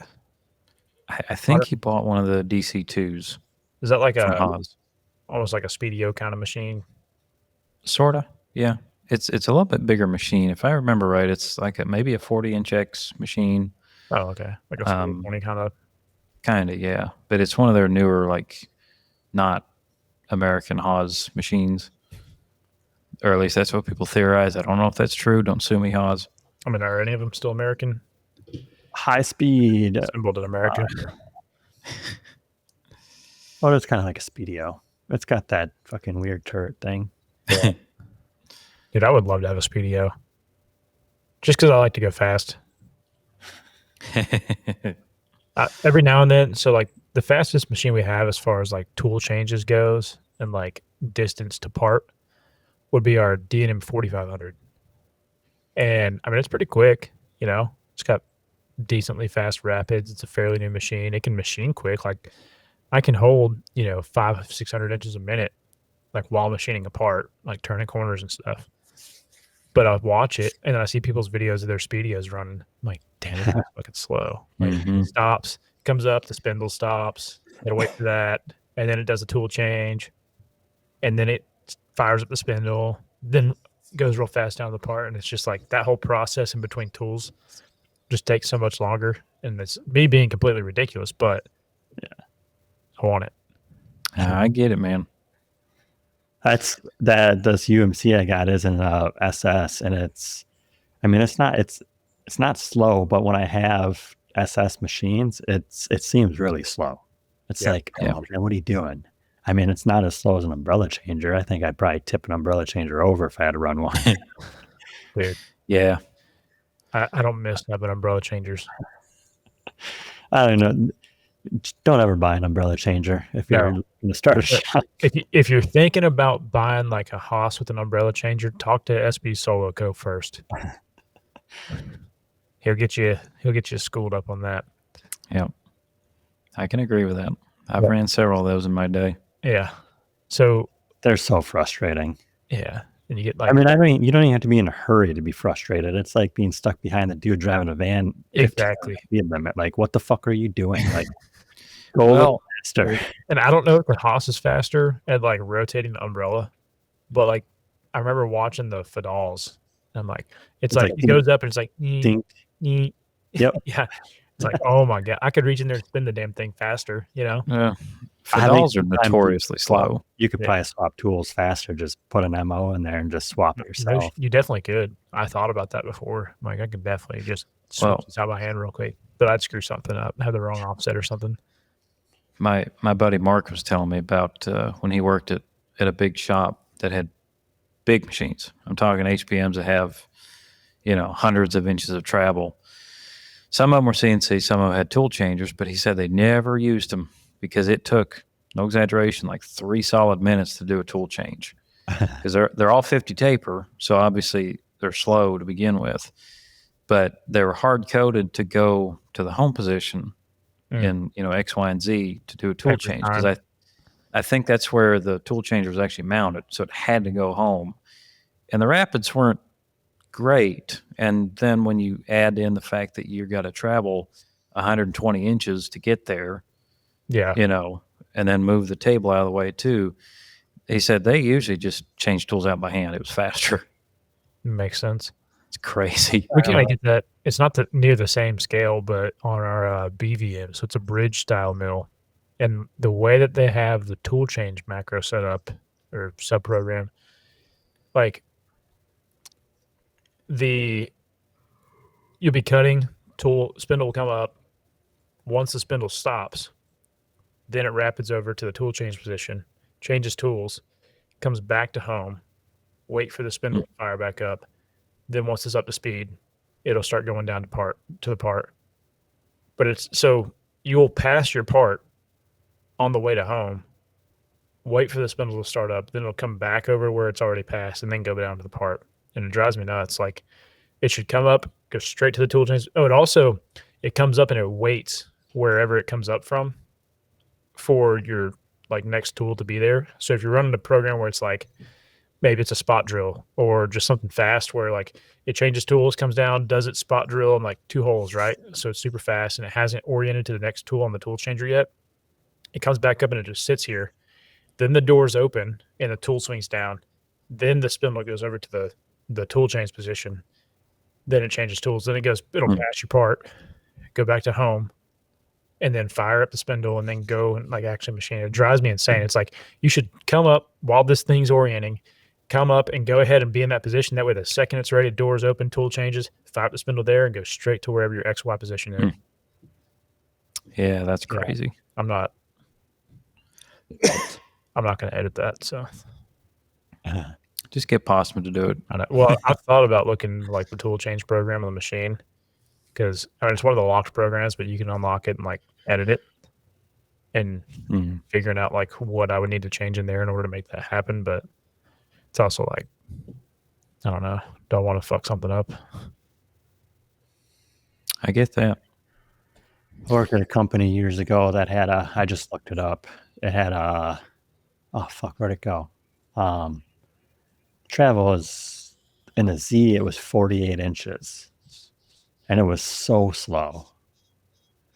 I think he bought one of the DC2s Is that like from a Haas. almost like a Speedio kind of machine? Sorta. Yeah. It's a little bit bigger machine. If I remember right, it's like maybe a 40-inch X machine. Oh, okay, like a 20 kind of. Kind of, yeah. But it's one of their newer, like, not American Haas machines. Or at least that's what people theorize. I don't know if that's true. Don't sue me, Haas. I mean, are any of them still American? High speed. Assembled in America. Oh, it's kind of like a Speedio. It's got that fucking weird turret thing. Yeah. Dude, I would love to have a Speedio. Just because I like to go fast. Every now and then, so like the fastest machine we have as far as like tool changes goes and like distance to part would be our D&M 4500. And I mean, it's pretty quick, you know, it's got decently fast rapids. It's a fairly new machine. It can machine quick. Like I can hold, 500-600 inches a minute, like while machining a part, like turning corners and stuff. But I watch it and then I see people's videos of their Speedios running. I'm like, damn, this is fucking slow. Like it stops, comes up, the spindle stops. Gotta wait for that, and then it does a tool change, and then it fires up the spindle, then goes real fast down the part, and it's just like that whole process in between tools just takes so much longer. And it's me being completely ridiculous, but yeah, I want it. I get it, man. This UMC I got is an SS, and it's not slow, but when I have SS machines, it seems really slow. It's like, oh man, what are you doing? I mean, it's not as slow as an umbrella changer. I think I'd probably tip an umbrella changer over if I had to run one. Dude, Yeah. I don't miss having umbrella changers. I don't know. Just don't ever buy an umbrella changer if you're going to start a shop. If you're thinking about buying like a Haas with an umbrella changer, talk to SB Solo Co first. He'll get you schooled up on that. Yep. I can agree with that. I've ran several of those in my day. Yeah. So they're so frustrating. Yeah. And you get like, you don't even have to be in a hurry to be frustrated. It's like being stuck behind the dude driving a van. Exactly. Limit. Like, what the fuck are you doing? Like, go a little faster. And I don't know if the Haas is faster at like rotating the umbrella, but like I remember watching the Fadals. And I'm like, it's like it goes up and it's like, yep. Yeah. It's like, oh my God, I could reach in there and spin the damn thing faster, Yeah. Fadals are notoriously slow. You could probably swap tools faster. Just put an MO in there and just swap it yourself. You definitely could. I thought about that before. I'm like, I could definitely just switch this out by hand real quick, but I'd screw something up, have the wrong offset or something. My buddy Mark was telling me about when he worked at a big shop that had big machines. I'm talking HPMs that have, hundreds of inches of travel. Some of them were CNC, some of them had tool changers, but he said they never used them because it took, no exaggeration, like 3 solid minutes to do a tool change. Because they're all 50 taper, so obviously they're slow to begin with. But they were hard coded to go to the home position in X, Y, and Z to do a tool change. Because I think that's where the tool changer was actually mounted, so it had to go home. And the rapids weren't great. And then when you add in the fact that you got to travel 120 inches to get there, and then move the table out of the way too, he said they usually just change tools out by hand. It was faster. Makes sense. It's crazy. We can get that. It's not near the same scale, but on our BVM, so it's a bridge style mill. And the way that they have the tool change macro set up or sub program, like you'll be cutting, spindle will come up. Once the spindle stops, then it rapids over to the tool change position, changes tools, comes back to home, wait for the spindle to fire back up. Then once it's up to speed, it'll start going down to the part. But it's so you'll pass your part on the way to home, wait for the spindle to start up, then it'll come back over where it's already passed and then go down to the part. And it drives me nuts. Like it should come up, go straight to the tool chains. Oh, it comes up and it waits wherever it comes up from for your like next tool to be there. So if you're running a program where it's like maybe it's a spot drill or just something fast where like it changes tools, comes down, does its spot drill in like 2 holes, right? So it's super fast and it hasn't oriented to the next tool on the tool changer yet. It comes back up and it just sits here. Then the doors open and the tool swings down. Then the spindle goes over to the tool chains position. Then it changes tools. Then it'll pass your part, go back to home, and then fire up the spindle and then go and like actually machine it. It drives me insane. It's like you should come up while this thing's orienting, come up and go ahead and be in that position. That way, the second it's ready, doors open, tool changes, fire up the spindle there, and go straight to wherever your XY position is. Yeah, that's crazy. I'm not going to edit that. So just get Postman to do it. I know. Well, I've thought about looking like the tool change program on the machine because it's one of the locked programs, but you can unlock it and like edit it and figuring out like what I would need to change in there in order to make that happen. But it's also like, I don't know, don't want to fuck something up. I get that. I worked at a company years ago that had I just looked it up. It had where'd it go? Travel is in the Z, it was 48 inches. And it was so slow.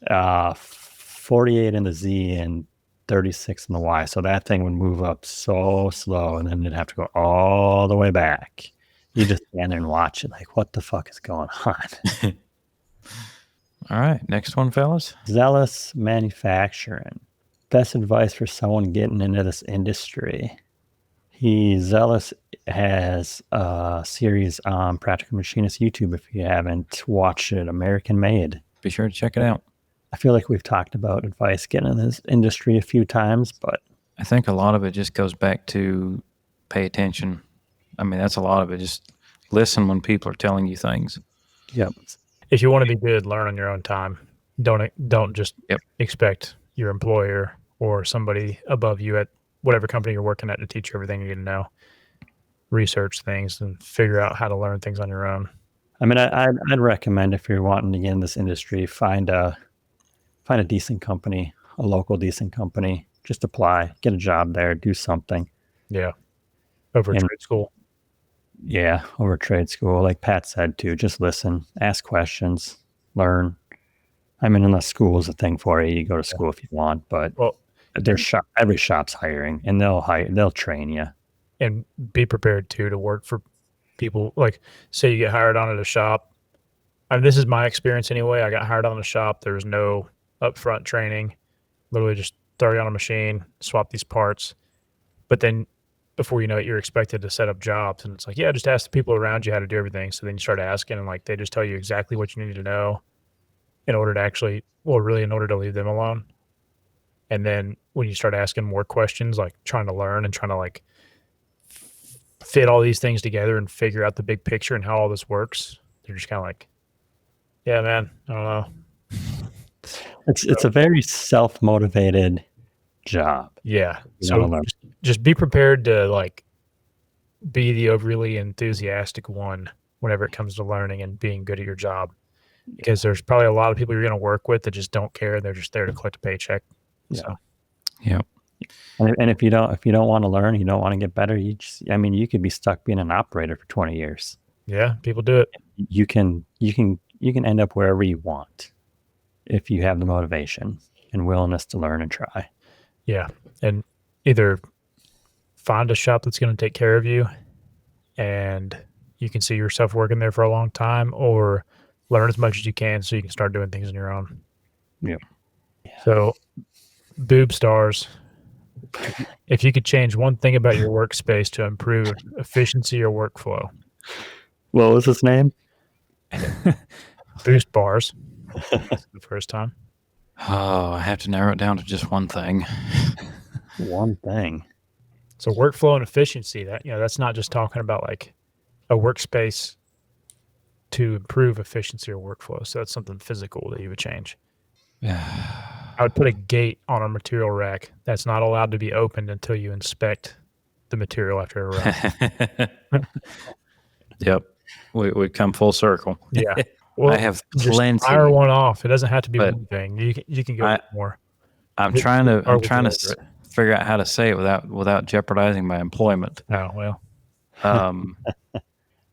48 in the Z and 36 in the Y. So that thing would move up so slow and then it'd have to go all the way back. You just stand there and watch it like, what the fuck is going on? All right, next one, fellas. Zealous manufacturing. Best advice for someone getting into this industry. Zealous has a series on Practical Machinists YouTube if you haven't watched it, American Made. Be sure to check it out. I feel like we've talked about advice getting in this industry a few times, but I think a lot of it just goes back to pay attention. I mean, that's a lot of it. Just listen when people are telling you things. Yep. If you want to be good, learn on your own time. Don't just expect your employer or somebody above you at whatever company you're working at to teach you everything you need to know. Research things and figure out how to learn things on your own. I mean, I'd recommend if you're wanting to get in this industry, find a decent company, a local decent company. Just apply, get a job there, do something. Yeah. Over trade school. Yeah, over trade school. Like Pat said too, just listen, ask questions, learn. I mean, unless school is a thing for you, you go to school if you want, but every shop's hiring and they'll train you. And be prepared too to work for people. Like say you get hired on at a shop. I mean, this is my experience anyway. I got hired on a shop. There was no upfront training, literally just throw you on a machine, swap these parts. But then before you know it, you're expected to set up jobs. And it's like, yeah, just ask the people around you how to do everything. So then you start asking and like, they just tell you exactly what you need to know in order to in order to leave them alone. And then when you start asking more questions, like trying to learn and trying to like fit all these things together and figure out the big picture and how all this works, they're just kind of like, yeah, man, I don't know. It's a very self-motivated job. Yeah. So just be prepared to like be the overly enthusiastic one whenever it comes to learning and being good at your job, because there's probably a lot of people you're going to work with that just don't care. They're just there to collect a paycheck. Yeah. So. Yeah. And if you don't want to learn, you don't want to get better, you could be stuck being an operator for 20 years. Yeah, people do it. You can end up wherever you want if you have the motivation and willingness to learn and try. Yeah. And either find a shop that's going to take care of you and you can see yourself working there for a long time, or learn as much as you can so you can start doing things on your own. Yeah. So, boob stars, if you could change one thing about your workspace to improve efficiency or workflow. What was his name? Boost bars. That's the first time. Oh, I have to narrow it down to just one thing. One thing. So workflow and efficiency, that's not just talking about like a workspace to improve efficiency or workflow. So that's something physical that you would change. I would put a gate on a material rack that's not allowed to be opened until you inspect the material after it arrives. Yep. we come full circle. Yeah. Well, I have just plenty, fire one off. It doesn't have to be but one thing. You can go I- with more. I'm Hit- trying hit to I'm targets trying to over it. figure out how to say it without jeopardizing my employment. Oh well. Um,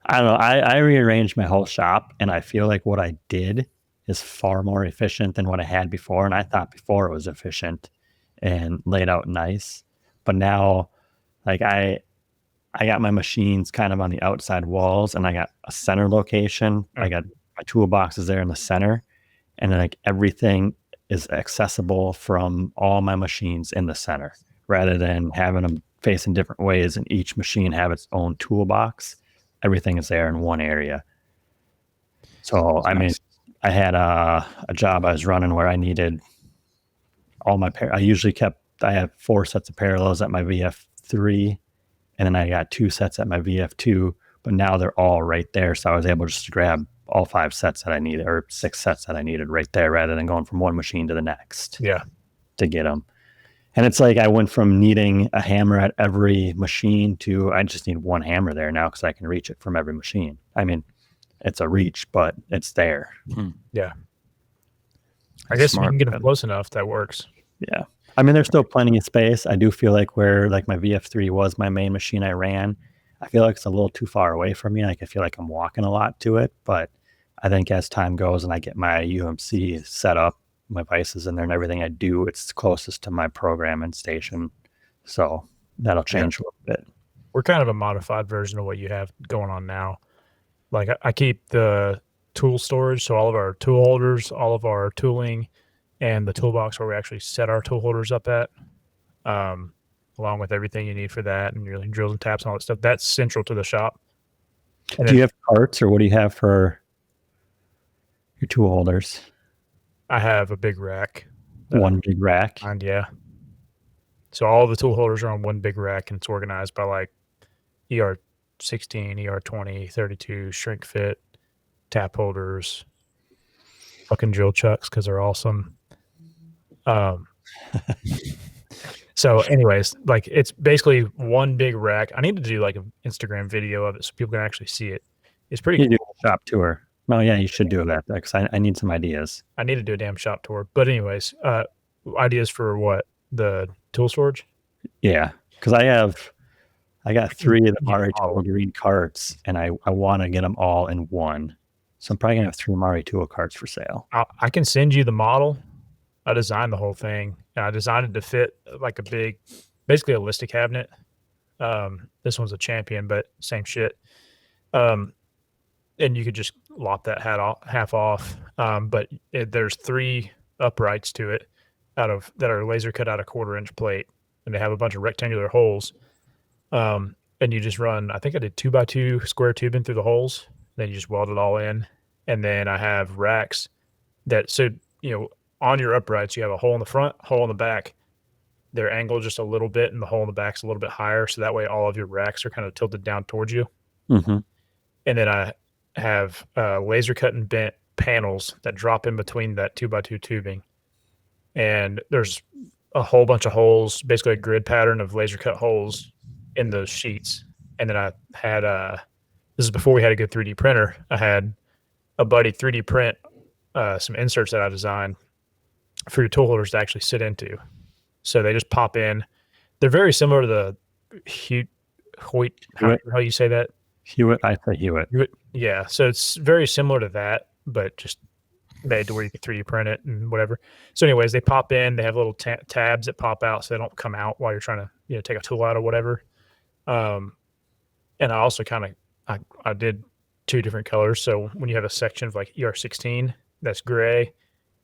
I don't know. I rearranged my whole shop, and I feel like what I did is far more efficient than what I had before. And I thought before it was efficient and laid out nice, but now, like I got my machines kind of on the outside walls, and I got a center location. I got my toolboxes there in the center, and then like everything is accessible from all my machines in the center, rather than having them facing different ways and each machine have its own toolbox. Everything is there in one area. So I mean, nice. I had a job I was running where I needed all my I have 4 sets of parallels at my VF3, and then I got 2 sets at my VF2, but now they're all right there. So I was able just to grab all 5 sets that I needed, or 6 sets that I needed right there, rather than going from one machine to the next Yeah. to get them. And it's like I went from needing a hammer at every machine to I just need one hammer there now because I can reach it from every machine. I mean, it's a reach, but it's there. Yeah. I guess if you Smart. can get them close enough, that works. Yeah. I mean, there's still plenty of space. I do feel like where like my VF3 was my main machine I ran, I feel like it's a little too far away from me. Like I feel like I'm walking a lot to it, but I think as time goes and I get my UMC set up, my vices in there and everything I do, it's closest to my programming station. So that'll change a little bit. We're kind of a modified version of what you have going on now. Like I keep the tool storage, so all of our tool holders, all of our tooling, and the toolbox where we actually set our tool holders up at, along with everything you need for that and your drills and taps and all that stuff. That's central to the shop. And Do you have carts, or what do you have for your tool holders? I have a big rack. One big rack. And yeah. So all the tool holders are on one big rack, and it's organized by like ER16, ER20, 32, shrink fit, tap holders, fucking drill chucks because they're awesome. So anyways, like it's basically one big rack. I need to do like an Instagram video of it so people can actually see it. It's pretty You cool. do a shop tour. Oh yeah, you should do that because I need some ideas. I need to do a damn shop tour. But anyways, ideas for what? The tool storage? Yeah, because I got 3 of the Yeah. Mari Tool green carts, and I want to get them all in one. So I'm probably gonna have 3 Mari Tool carts for sale. I can send you the model. I designed the whole thing. And I designed it to fit like a big, basically a Lista cabinet. This one's a Champion, but same shit. And you could just lop that half off. But there's 3 uprights to it that are laser cut out of 1/4-inch plate, and they have a bunch of rectangular holes. And you just run, I think I did 2x2 square tubing through the holes. Then you just weld it all in. And then I have racks on your uprights, you have a hole in the front, hole in the back. They're angled just a little bit, and the hole in the back's a little bit higher. So that way all of your racks are kind of tilted down towards you. Mm-hmm. And then I have laser cut and bent panels that drop in between that 2x2 tubing. And there's a whole bunch of holes, basically a grid pattern of laser cut holes in those sheets. And then I had this is before we had a good 3D printer. I had a buddy 3D print some inserts that I designed for your tool holders to actually sit into. So they just pop in. They're very similar to the Hewitt, how you say that? Hewitt, I say Hewitt. Yeah, so it's very similar to that, but just made to where you can 3D print it and whatever. So anyways, they pop in. They have little tabs that pop out so they don't come out while you're trying to take a tool out or whatever. And I also I did 2 different colors. So when you have a section of like ER16, that's gray,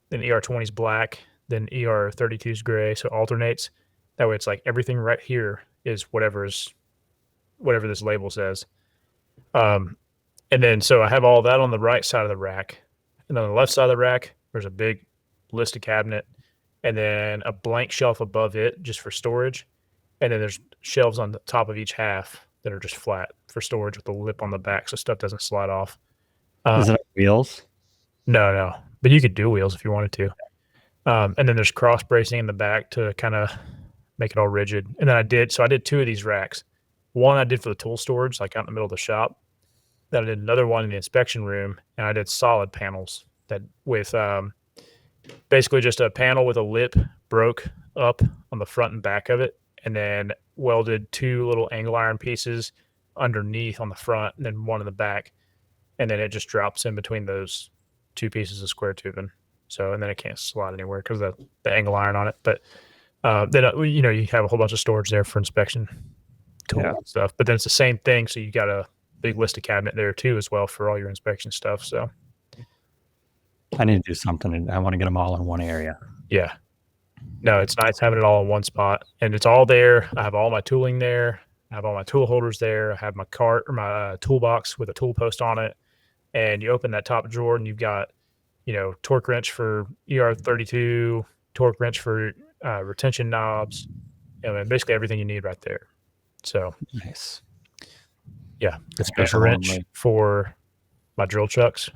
then ER20 is black, then ER32 is gray, so it alternates. That way it's like everything right here is whatever this label says. And then so I have all that on the right side of the rack. And on the left side of the rack, there's a big Lista cabinet, and then a blank shelf above it just for storage. And then there's shelves on the top of each half that are just flat for storage with a lip on the back so stuff doesn't slide off. Is it wheels? No. But you could do wheels if you wanted to. And then there's cross bracing in the back to kind of make it all rigid. And then I did 2 of these racks. One I did for the tool storage, like out in the middle of the shop. Then I did another one in the inspection room, and I did solid panels that with basically just a panel with a lip broke up on the front and back of it, and then welded 2 little angle iron pieces underneath on the front, and then one in the back, and then it just drops in between those 2 pieces of square tubing. So, and then it can't slide anywhere because of the angle iron on it. But then you have a whole bunch of storage there for inspection tools and stuff. But then it's the same thing, so you got a big list of cabinet there too as well for all your inspection stuff. So I need to do something. I want to get them all in one area. yeah, no, it's nice having it all in one spot, and it's all there. I have all my tooling there. I have all my tool holders there. I have my cart or my toolbox with a tool post on it. And you open that top drawer, and you've got, torque wrench for ER32, torque wrench for retention knobs, and basically everything you need right there. So Nice. yeah, the Special special wrench only. for my drill chucks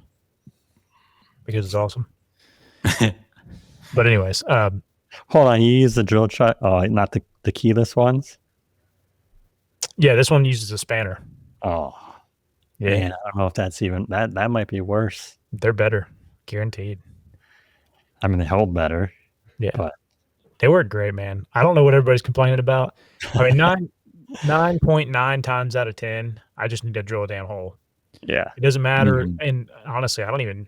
because it's awesome. But anyways, Hold on, you use the drill chuck? Oh, not the keyless ones? yeah, this one uses a spanner. Oh, Yeah, man, I don't know if that's even that might be worse. they're better, guaranteed. I mean, they hold better. Yeah, But they work great, man. I don't know what everybody's complaining about. I mean, 9.9 times out of 10, I just need to drill a damn hole. yeah, It doesn't matter. Mhm. And honestly, I don't even.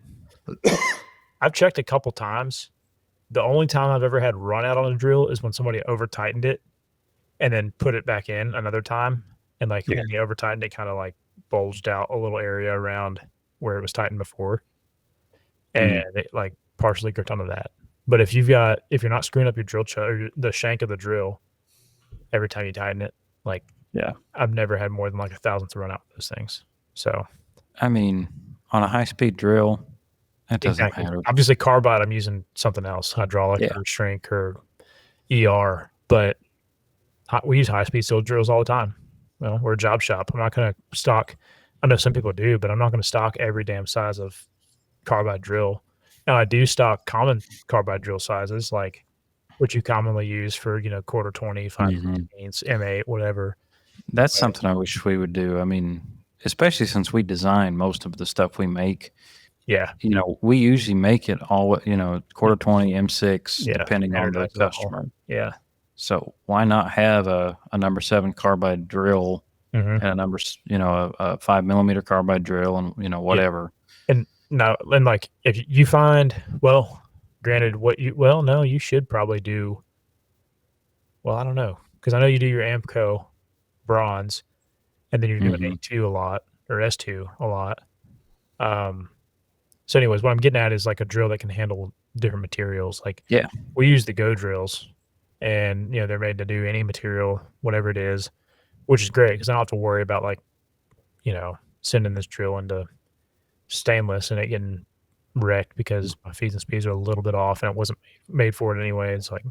I've checked a couple times. The only time I've ever had run out on a drill is when somebody over tightened it and then put it back in another time. And like Yeah. when you over tightened, it kind of like bulged out a little area around where it was tightened before. And it like partially gripped onto that. But if you're not screwing up your drill chuck or the shank of the drill every time you tighten it, like, Yeah. I've never had more than like 1,000th run out with those things. So I mean, on a high-speed drill, that doesn't matter. Obviously, carbide, I'm using something else, hydraulic Yeah. or shrink or ER, but we use high-speed steel drills all the time. Well, we're a job shop. I'm not going to stock. I know some people do, but I'm not going to stock every damn size of carbide drill. Now, I do stock common carbide drill sizes, like what you commonly use for, quarter 20, 5 Mhm. M8, whatever. That's something I wish we would do. I mean, especially since we design most of the stuff we make. Yeah. We usually make it all, quarter 20, M6, Yeah, depending on the standardized level. customer. Yeah. So why not have a number 7 carbide drill Mhm. and a 5 millimeter carbide drill and, whatever. No, and like if you find, well, granted, no, you should probably do. Well, I don't know, because I know you do your Amco bronze, and then you're doing Mhm. A2 a lot or S2 a lot. So, anyways, what I'm getting at is like a drill that can handle different materials. Like, Yeah. we use the Go drills, and they're made to do any material, whatever it is, which is great because I don't have to worry about like, sending this drill into stainless and it getting wrecked because my feeds and speeds are a little bit off and it wasn't made for it anyway. It's like,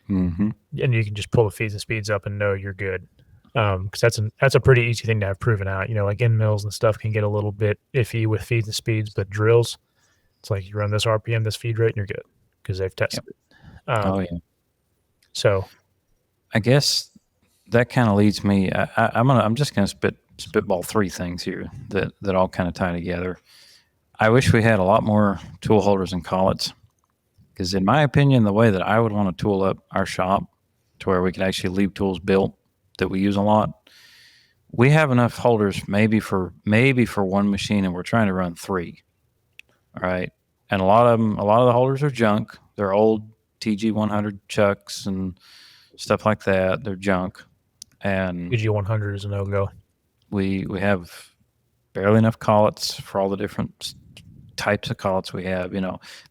Mhm. and you can just pull the feeds and speeds up and know you're good. Because that's a pretty easy thing to have proven out. Like end mills and stuff can get a little bit iffy with feeds and speeds, but drills, it's like you run this RPM, this feed rate, and you're good because they've tested it. Oh yeah. So I guess that kind of leads me. I'm just gonna spitball 3 things here that all kind of tie together. I wish we had a lot more tool holders and collets, because in my opinion, the way that I would want to tool up our shop to where we could actually leave tools built that we use a lot, we have enough holders maybe for one machine, and we're trying to run 3. All right, and a lot of the holders are junk. They're old TG100 chucks and stuff like that. They're junk, and PG100 is a no go. we have barely enough collets for all the different types of collets we have.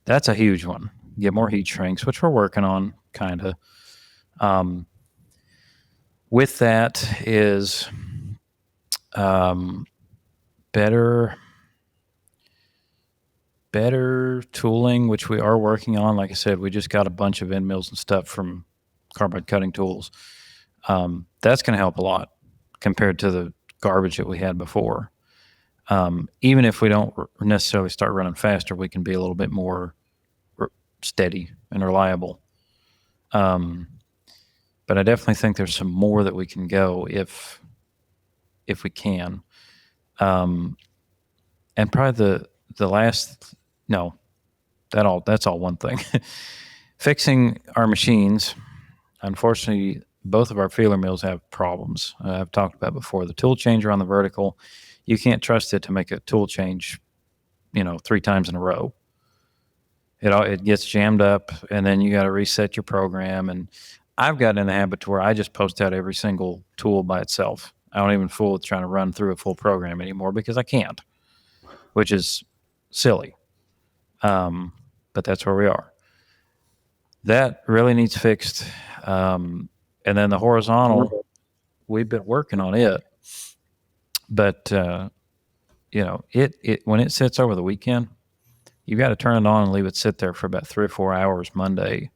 That's a huge one. Get more heat shrinks, which we're working on, kind of. With that is better tooling, which we are working on. Like I said, we just got a bunch of end mills and stuff from carbide cutting tools. That's going to help a lot compared to the garbage that we had before. Even if we don't necessarily start running faster, we can be a little bit more steady and reliable. But I definitely think there's some more that we can go if we can. And probably the last, no, that's all one thing. Fixing our machines. Unfortunately, both of our feeler mills have problems. I've talked about before. The tool changer on the vertical, you can't trust it to make a tool change, 3 times in a row. It gets jammed up, and then you got to reset your program. And I've gotten in the habit to where I just post out every single tool by itself. I don't even fool with trying to run through a full program anymore because I can't, which is silly. But that's where we are. That really needs fixed. And then the horizontal, we've been working on it, but it when it sits over the weekend, you got to turn it on and leave it sit there for about 3 or 4 hours Monday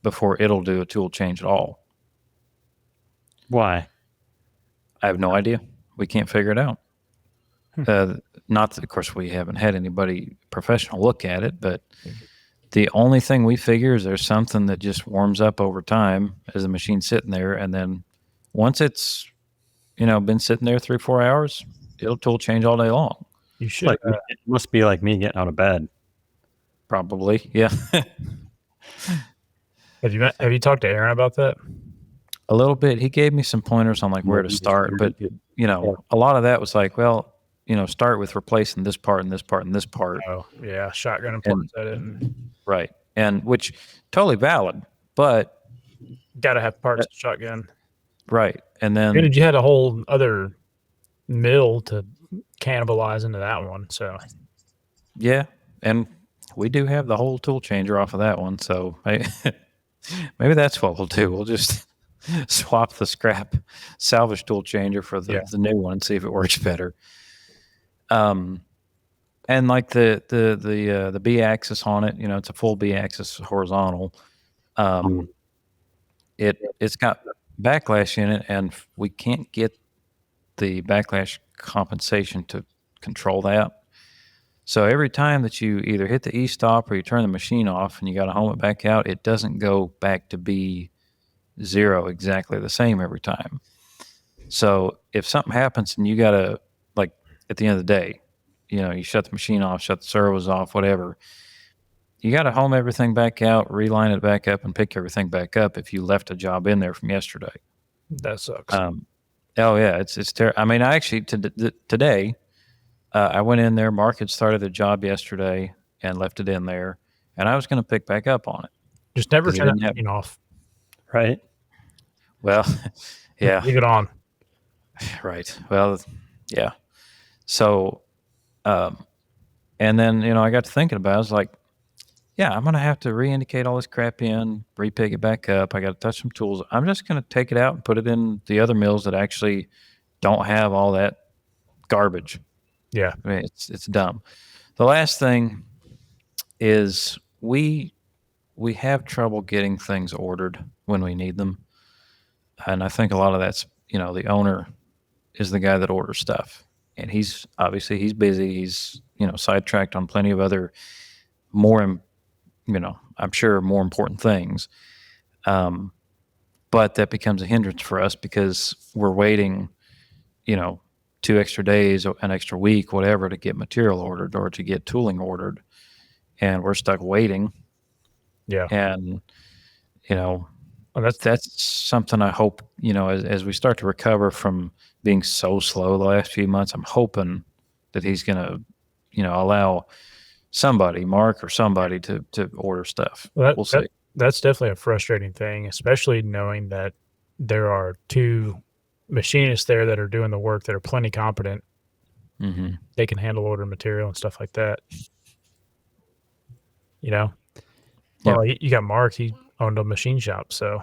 before it'll do a tool change at all. Why? I have no idea. We can't figure it out. Not that, of course, we haven't had anybody professional look at it, but the only thing we figure is there's something that just warms up over time as the machine's sitting there, and then once it's been sitting there 3 or 4 hours, it'll tool change all day long. You should. It must be like me getting out of bed. Probably, yeah. Have you talked to Aaron about that? A little bit. He gave me some pointers on like where to start, but a lot of that was like, well, start with replacing this part and this part and this part. Oh, yeah, shotgun and plugs at it. Right, and which totally valid, but got to have parts of shotgun. Right, and then granted, you had a whole other mill to cannibalize into that one, so yeah, and we do have the whole tool changer off of that one, so maybe that's what we'll do. We'll just swap the scrap salvage tool changer for the new one and see if it works better. And like the B axis on it, it's a full B axis horizontal. It's got backlash in it, and we can't get the backlash compensation to control that. So every time that you either hit the e-stop or you turn the machine off and you got to home it back out, it doesn't go back to be 0 exactly the same every time. So if something happens and you got to, like, at the end of the day, you shut the machine off, shut the servos off, whatever, you got to home everything back out, reline it back up, and pick everything back up if you left a job in there from yesterday. That sucks. Oh yeah, it's terrible. I mean, I actually today I went in there. Mark had started the job yesterday and left it in there, and I was going to pick back up on it. Just never turn the machine off. Right. Well, yeah. Leave it on. Right. Well, yeah. So, and then I got to thinking about it. I was like, yeah, I'm going to have to re-indicate all this crap in, re-pick it back up. I got to touch some tools. I'm just going to take it out and put it in the other mills that actually don't have all that garbage. Yeah. I mean, it's dumb. The last thing is we have trouble getting things ordered when we need them. And I think a lot of that's, the owner is the guy that orders stuff. And he's busy. He's, sidetracked on plenty of other more, I'm sure more important things. But that becomes a hindrance for us because we're waiting, 2 extra days, an extra week, whatever, to get material ordered or to get tooling ordered. And we're stuck waiting. Yeah. And, that's something I hope, as we start to recover from being so slow the last few months, I'm hoping that he's going to, allow somebody, Mark or somebody, to order stuff. We'll see. That's definitely a frustrating thing, especially knowing that there are 2 machinists there that are doing the work that are plenty competent. Mm-hmm. They can handle order material and stuff like that. Well, you got Mark. He owned a machine shop, so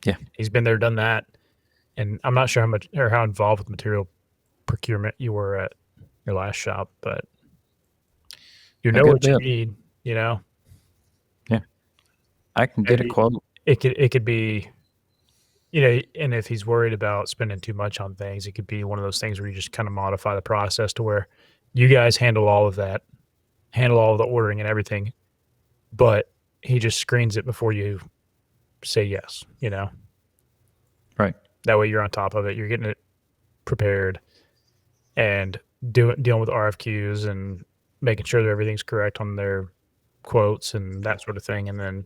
yeah, he's been there, done that. And I'm not sure how much or how involved with material procurement you were at your last shop, but you know what you need. Yeah, I can get a quote. It could be, and if he's worried about spending too much on things, it could be one of those things where you just kind of modify the process to where you guys handle all of that, handle all of the ordering and everything, but he just screens it before you say yes, Right. That way you're on top of it. You're getting it prepared. and dealing with RFQs and making sure that everything's correct on their quotes and that sort of thing. And then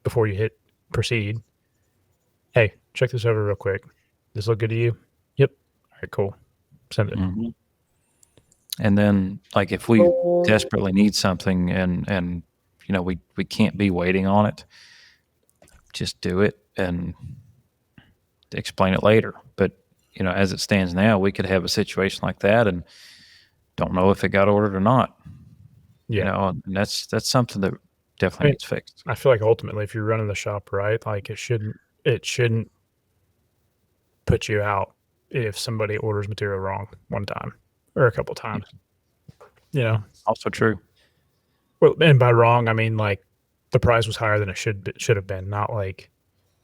before you hit proceed, hey, check this over real quick. This look good to you? Yep. All right, cool. Send it. Mm-hmm. And then, like, if we desperately need something and we can't be waiting on it, just do it and explain it later. But as it stands now, we could have a situation like that and don't know if it got ordered or not. Yeah. And that's something that definitely needs fixed. I feel like ultimately, if you're running the shop right, like it shouldn't put you out if somebody orders material wrong one time or a couple times. Also true. Well, and by wrong, I mean like the price was higher than it should have been. Not like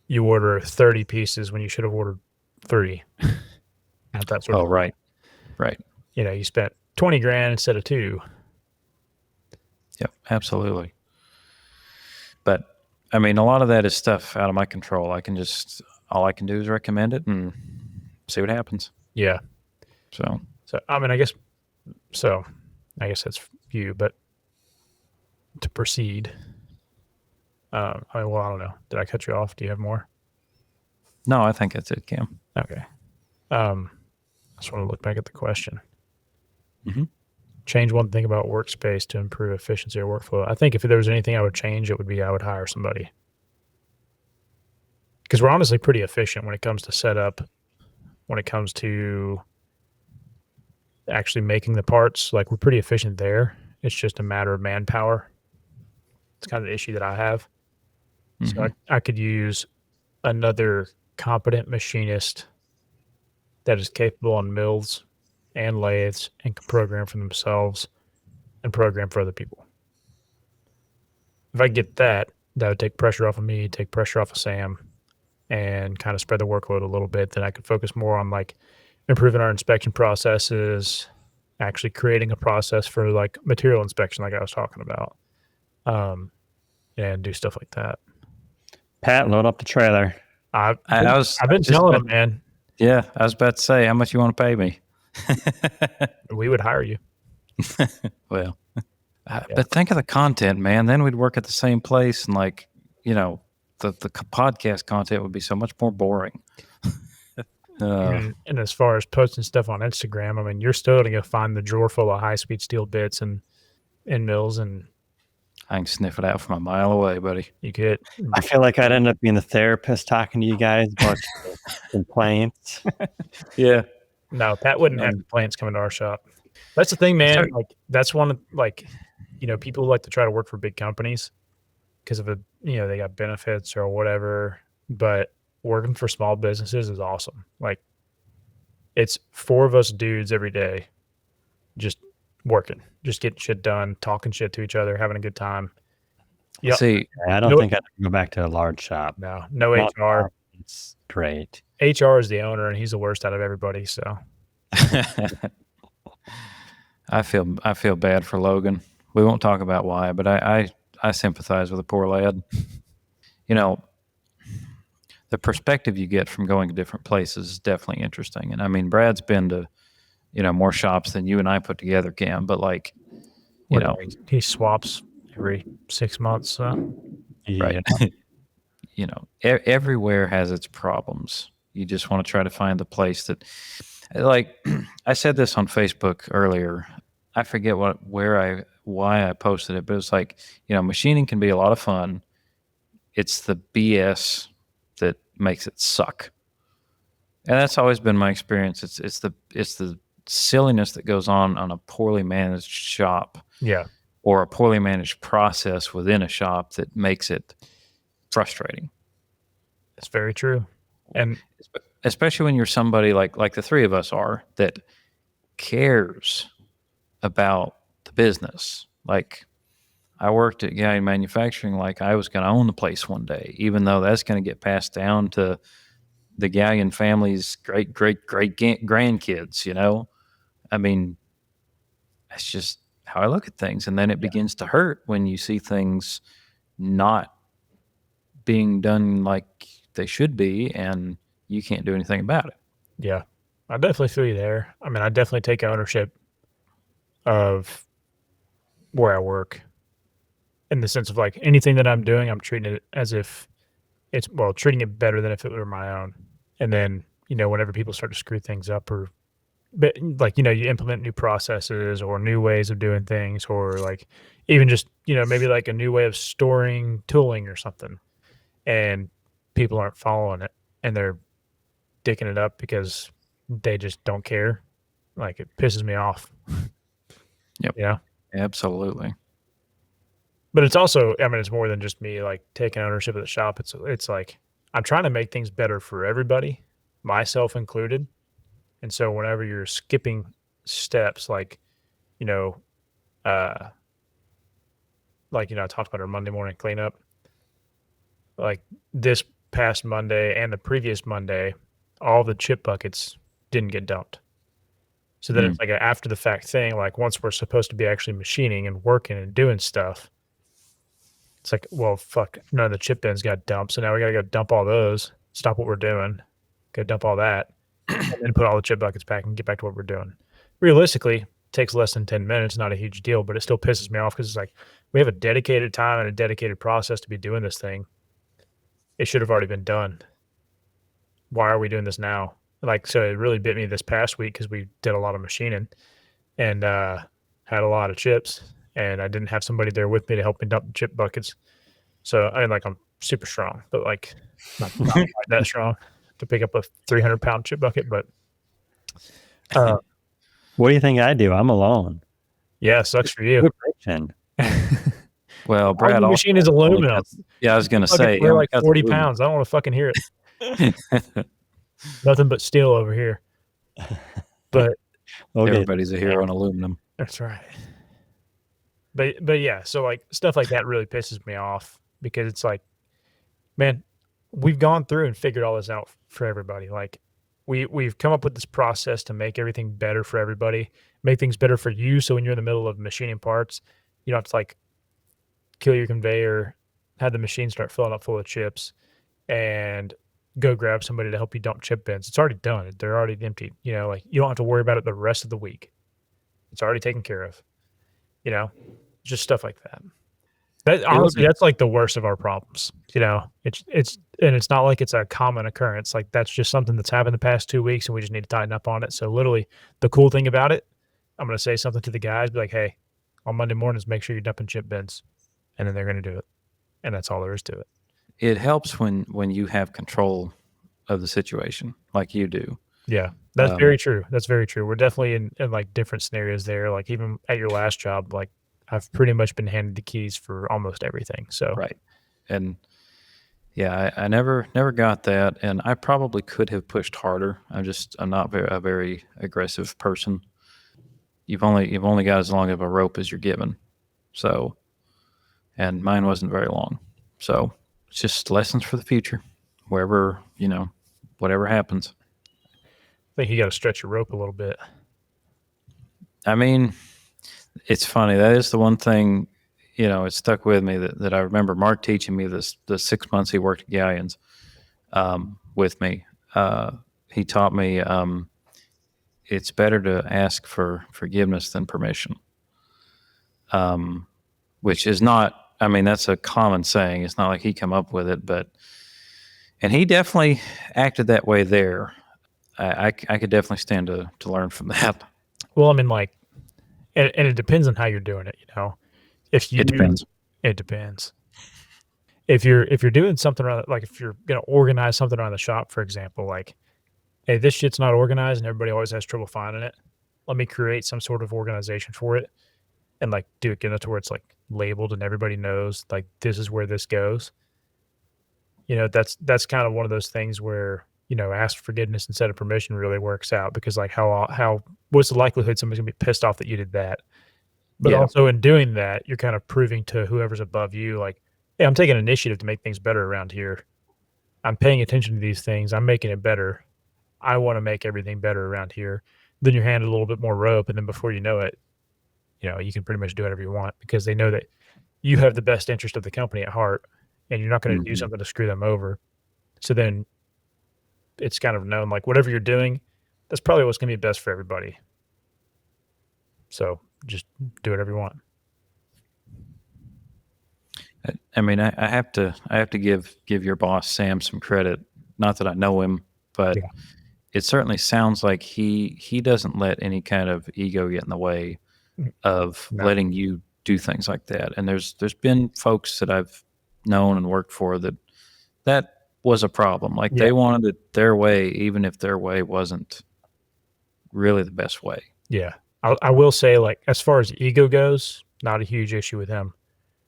you order 30 pieces when you should have ordered 3. At that sort of right. you spent 20 grand instead of 2. Yep, absolutely. But I mean, a lot of that is stuff out of my control. All I can do is recommend it and see what happens. Yeah. So I mean, I guess that's you, but to proceed. I mean, well, I don't know. Did I cut you off? Do you have more? no, I think that's it, Cam. Okay. I just want to look back at the question. Mm-hmm. Change one thing about workspace to improve efficiency or workflow. I think if there was anything I would change, it would be I would hire somebody. Because we're honestly pretty efficient when it comes to setup, when it comes to actually making the parts. Like, we're pretty efficient there. It's just a matter of manpower. It's kind of the issue that I have. Mm-hmm. So I could use another competent machinist that is capable on mills and lathes and can program for themselves and program for other people. If I get that would take pressure off of me, take pressure off of Sam, and kind of spread the workload a little bit. Then I could focus more on like improving our inspection processes, actually creating a process for like material inspection, like I was talking about, and do stuff like that. Pat, load up the trailer. I've been telling them, man. Yeah, I was about to say, how much you want to pay me? We would hire you. Well, but think of the content, man. Then we'd work at the same place, and like, the podcast content would be so much more boring. And as far as posting stuff on Instagram, I mean, you're still going to go find the drawer full of high-speed steel bits and mills, and I can sniff it out from a mile away, buddy. you could. I feel like I'd end up being the therapist talking to you guys about complaints. Yeah. No, Pat wouldn't have complaints coming to our shop. That's the thing, man. So, like, that's one of, like, people who like to try to work for big companies because of they got benefits or whatever. But working for small businesses is awesome. Like, it's 4 of us dudes every day, just working, just getting shit done, talking shit to each other, having a good time. Yeah. See, I don't think I'd go back to a large shop. No HR. It's great. HR is the owner, and he's the worst out of everybody. So I feel bad for Logan. We won't talk about why, but I sympathize with the poor lad. The perspective you get from going to different places is definitely interesting. And I mean, Brad's been to, more shops than you and I put together, Cam, but like, he swaps every 6 months. So. Right. Everywhere has its problems. You just want to try to find the place that, like, I said this on Facebook earlier. I forget why I posted it, but it's like, machining can be a lot of fun. It's the BS that makes it suck. And that's always been my experience. It's the silliness that goes on a poorly managed shop. Yeah. Or a poorly managed process within a shop that makes it frustrating. That's very true. And especially when you're somebody like the 3 of us are that cares about the business. Like, I worked at Galleon Manufacturing like I was going to own the place one day, even though that's going to get passed down to the Galleon family's great grandkids, I mean, that's just how I look at things. And then it begins to hurt when you see things not being done like they should be and you can't do anything about it. Yeah. I definitely feel you there. I mean, I definitely take ownership of where I work in the sense of like anything that I'm doing, I'm treating it as if treating it better than if it were my own. And then, whenever people start to screw things up or but like, you implement new processes or new ways of doing things or like even just, maybe like a new way of storing tooling or something and people aren't following it and they're dicking it up because they just don't care. Like it pisses me off. Yep. Yeah. Absolutely. But it's also, I mean, it's more than just me like taking ownership of the shop. It's like I'm trying to make things better for everybody, myself included. And so whenever you're skipping steps, you know, uh, I talked about our Monday morning cleanup, like this past Monday and the previous Monday, all the chip buckets didn't get dumped. So then Mm. it's like a after the fact thing. Like once we're supposed to be actually machining and working and doing stuff, it's like, well, fuck, none of the chip bins got dumped. So now we got to go dump all those, stop what we're doing, go dump all that, and then put all the chip buckets back and get back to what we're doing. Realistically, it takes less than 10 minutes, not a huge deal, but it still pisses me off because it's like we have a dedicated time and a dedicated process to be doing this thing. It should have already been done. Why are we doing this now? Like, so it really bit me this past week because we did a lot of machining and had a lot of chips, and I didn't have somebody there with me to help me dump the chip buckets. So I mean, like I'm super strong, but like not quite that strong to pick up a 300-pound chip bucket. But What do you think I do? I'm alone. yeah, sucks for you. Good question. Well, All Brad, the also machine is only aluminum. got- yeah, I was going to Buckets say, weigh only like got 40 aluminum. pounds. I don't want to fucking hear it. Nothing but steel over here. But Okay. Everybody's a hero on aluminum. that's right. But yeah, so like stuff like that really pisses me off because it's like, man, we've gone through and figured all this out for everybody. Like we've come up with this process to make everything better for everybody, make things better for you. So when you're in the middle of machining parts, you don't have to like kill your conveyor, have the machine start filling up full of chips, and go grab somebody to help you dump chip bins. It's already done. They're already emptied. Like you don't have to worry about it the rest of the week. It's already taken care of. Just stuff like that. That honestly, that's like the worst of our problems. It's not like it's a common occurrence. Like that's just something that's happened the past 2 weeks, and we just need to tighten up on it. So literally, the cool thing about it, I'm gonna say something to the guys, be like, "Hey, on Monday mornings, make sure you're dumping chip bins," and then they're gonna do it, and that's all there is to it. It helps when you have control of the situation, like you do. Yeah, that's very true. That's very true. We're definitely in like different scenarios there. Like even at your last job, like I've pretty much been handed the keys for almost everything. So Right. And yeah, I never got that, and I probably could have pushed harder. I'm not a very aggressive person. You've only got as long of a rope as you're given. So, and mine wasn't very long. So it's just lessons for the future. Wherever, whatever happens. I think you got to stretch your rope a little bit. I mean, it's funny. That is the one thing, it stuck with me that I remember Mark teaching me the 6 months he worked at Galleons with me. He taught me it's better to ask for forgiveness than permission, which is not, I mean, that's a common saying. It's not like he come up with it, and he definitely acted that way there. I could definitely stand to learn from that. Well, I mean, like, and it depends on how you're doing it. If you It depends. it depends. If you're doing something around, like if you're gonna organize something around the shop, for example, like, hey, this shit's not organized and everybody always has trouble finding it. Let me create some sort of organization for it, and like do it, get it to where it's like labeled and everybody knows like this is where this goes. That's kind of one of those things where ask for forgiveness instead of permission really works out because like how what's the likelihood somebody's gonna be pissed off that you did that? But Yeah. also in doing that, you're kind of proving to whoever's above you, like, hey, I'm taking initiative to make things better around here. I'm paying attention to these things. I'm making it better. I want to make everything better around here. Then you're handed a little bit more rope, and then before you know it, you can pretty much do whatever you want because they know that you have the best interest of the company at heart, and you're not going to do something to screw them over. So then it's kind of known like whatever you're doing, that's probably what's going to be best for everybody. So just do whatever you want. I mean, I have to give your boss Sam some credit. Not that I know him, but Yeah. it certainly sounds like he doesn't let any kind of ego get in the way of No. letting you do things like that. And there's been folks that I've known and worked for that was a problem. Like Yeah. they wanted it their way, even if their way wasn't really the best way. Yeah. I will say, like, as far as ego goes, not a huge issue with him.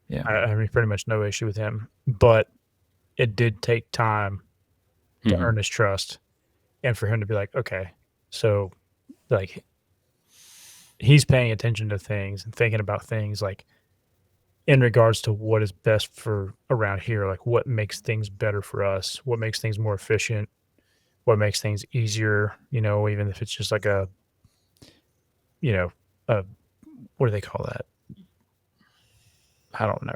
Yeah. I mean, pretty much no issue with him. But it did take time to Mhm. earn his trust and for him to be like, okay, so like he's paying attention to things and thinking about things like in regards to what is best for around here, like what makes things better for us, what makes things more efficient, what makes things easier, even if it's just like a, you know, a, what do they call that? I don't know.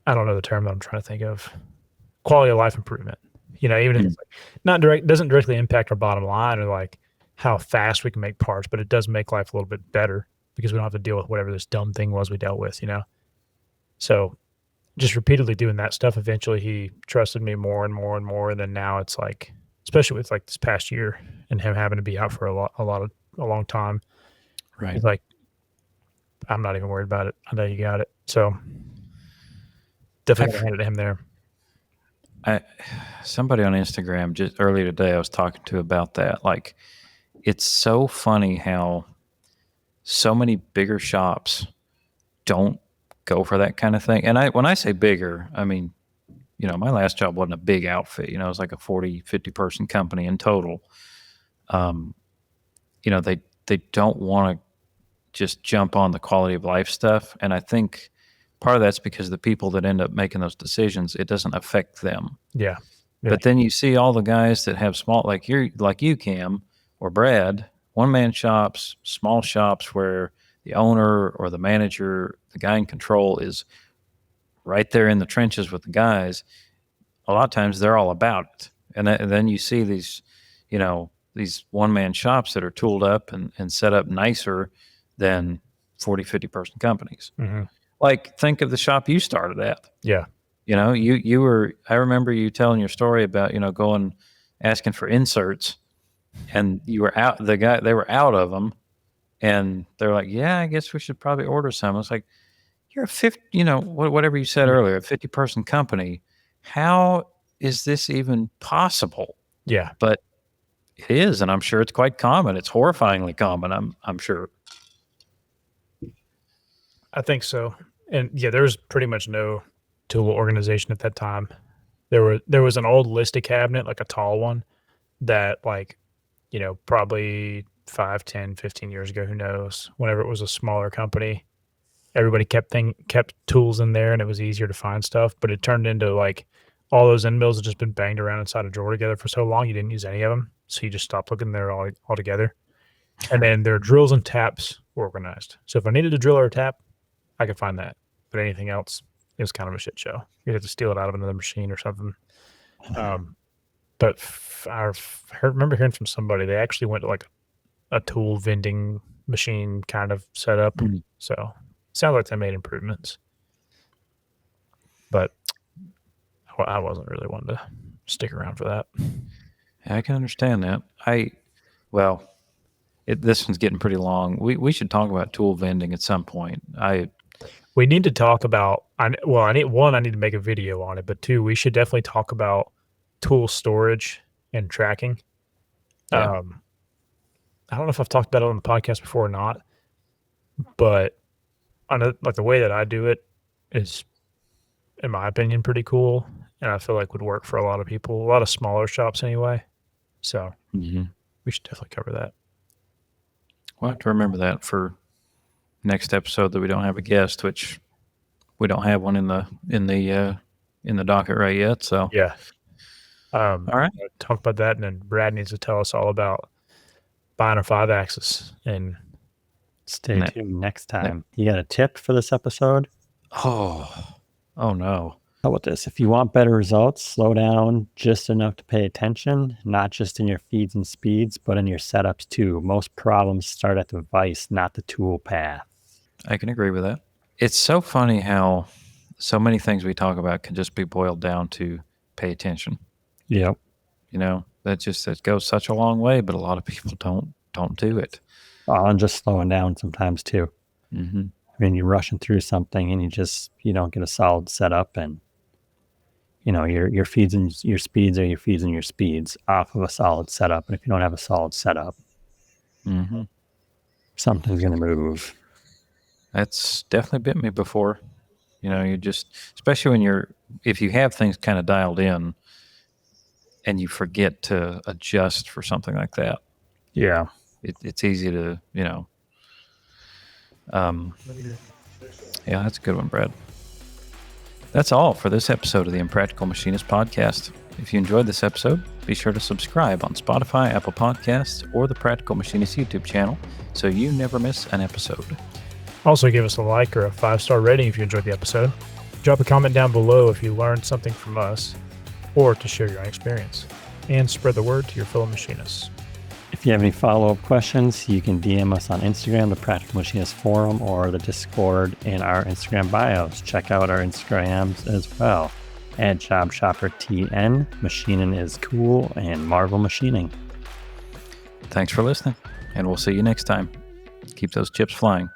I don't know the term that I'm trying to think of. Quality of life improvement. Even if it's like not direct, doesn't directly impact our bottom line or like how fast we can make parts, but it does make life a little bit better because we don't have to deal with whatever this dumb thing was we dealt with. So just repeatedly doing that stuff, eventually he trusted me more and more and more. And then now it's like, especially with like this past year and him having to be out for a long time, Right. he's like, I'm not even worried about it. I know you got it. So definitely got to hand it to him there. Somebody on Instagram just earlier today I was talking to about that. Like, it's so funny how so many bigger shops don't go for that kind of thing. And when I say bigger, I mean, my last job wasn't a big outfit. It was like a 40, 50 person company in total. They don't want to just jump on the quality of life stuff. And I think part of that's because the people that end up making those decisions, it doesn't affect them. Yeah. But then you see all the guys that have small, like you, Cam, or Brad, one-man shops, small shops where the owner or the manager, the guy in control, is right there in the trenches with the guys. A lot of times they're all about it. And then you see these one-man shops that are tooled up and set up nicer than 40, 50 person companies. Mm-hmm. Like, think of the shop you started at. Yeah. You were, I remember you telling your story about, going, asking for inserts, and you were out, they were out of them, and they're like, yeah, I guess we should probably order some. It's like, you're a 50, whatever you said earlier, a 50 person company. How is this even possible? Yeah. But it is, and I'm sure it's quite common. It's horrifyingly common, I'm sure. I think so. And yeah, there was pretty much no tool organization at that time. There was an old listed cabinet, like a tall one, that like, probably 5, 10, 15 years ago, who knows, whenever it was a smaller company, everybody kept tools in there and it was easier to find stuff. But it turned into like all those end mills had just been banged around inside a drawer together for so long, you didn't use any of them. So you just stopped looking there all together. And then their drills and taps were organized. So if I needed a drill or a tap, I could find that. But anything else, it was kind of a shit show. You'd have to steal it out of another machine or something. But I remember hearing from somebody, they actually went to like a tool vending machine kind of setup. Mhm. So it sounds like they made improvements. But I wasn't really one to stick around for that. I can understand that. This one's getting pretty long. We should talk about tool vending at some point. We need to talk about, I need to make a video on it, but two, we should definitely talk about tool storage and tracking. Yeah. I don't know if I've talked about it on the podcast before or not, but I know like the way that I do it is, in my opinion, pretty cool. And I feel like would work for a lot of people, a lot of smaller shops anyway. So Mm-hmm. we should definitely cover that. We'll have to remember that for next episode that we don't have a guest, which we don't have one in the docket right yet. So Yeah. all right. Talk about that, and then Brad needs to tell us all about buying a 5-axis. And stay tuned next time. You got a tip for this episode? Oh no. How about this? If you want better results, slow down just enough to pay attention, not just in your feeds and speeds, but in your setups too. Most problems start at the device, not the tool path. I can agree with that. It's so funny how so many things we talk about can just be boiled down to pay attention. Yep. That goes such a long way, but a lot of people don't do it. And just slowing down sometimes too. Mm-hmm. I mean, you're rushing through something and you don't get a solid setup, and your feeds and your speeds are your feeds and your speeds off of a solid setup. And if you don't have a solid setup, Mm-hmm. something's going to move. That's definitely bit me before. You just, especially if you have things kind of dialed in and you forget to adjust for something like that. Yeah. It's easy to, yeah, that's a good one, Brad. That's all for this episode of the Impractical Machinist podcast. If you enjoyed this episode, be sure to subscribe on Spotify, Apple Podcasts, or the Practical Machinist YouTube channel so you never miss an episode. Also, give us a like or a 5-star rating if you enjoyed the episode. Drop a comment down below if you learned something from us, or to share your own experience. And spread the word to your fellow machinists. If you have any follow-up questions, you can DM us on Instagram, the Practical Machinist Forum, or the Discord in our Instagram bios. Check out our Instagrams as well. At JobShopperTN, Machining is cool, and Marvel Machining. Thanks for listening, and we'll see you next time. Keep those chips flying.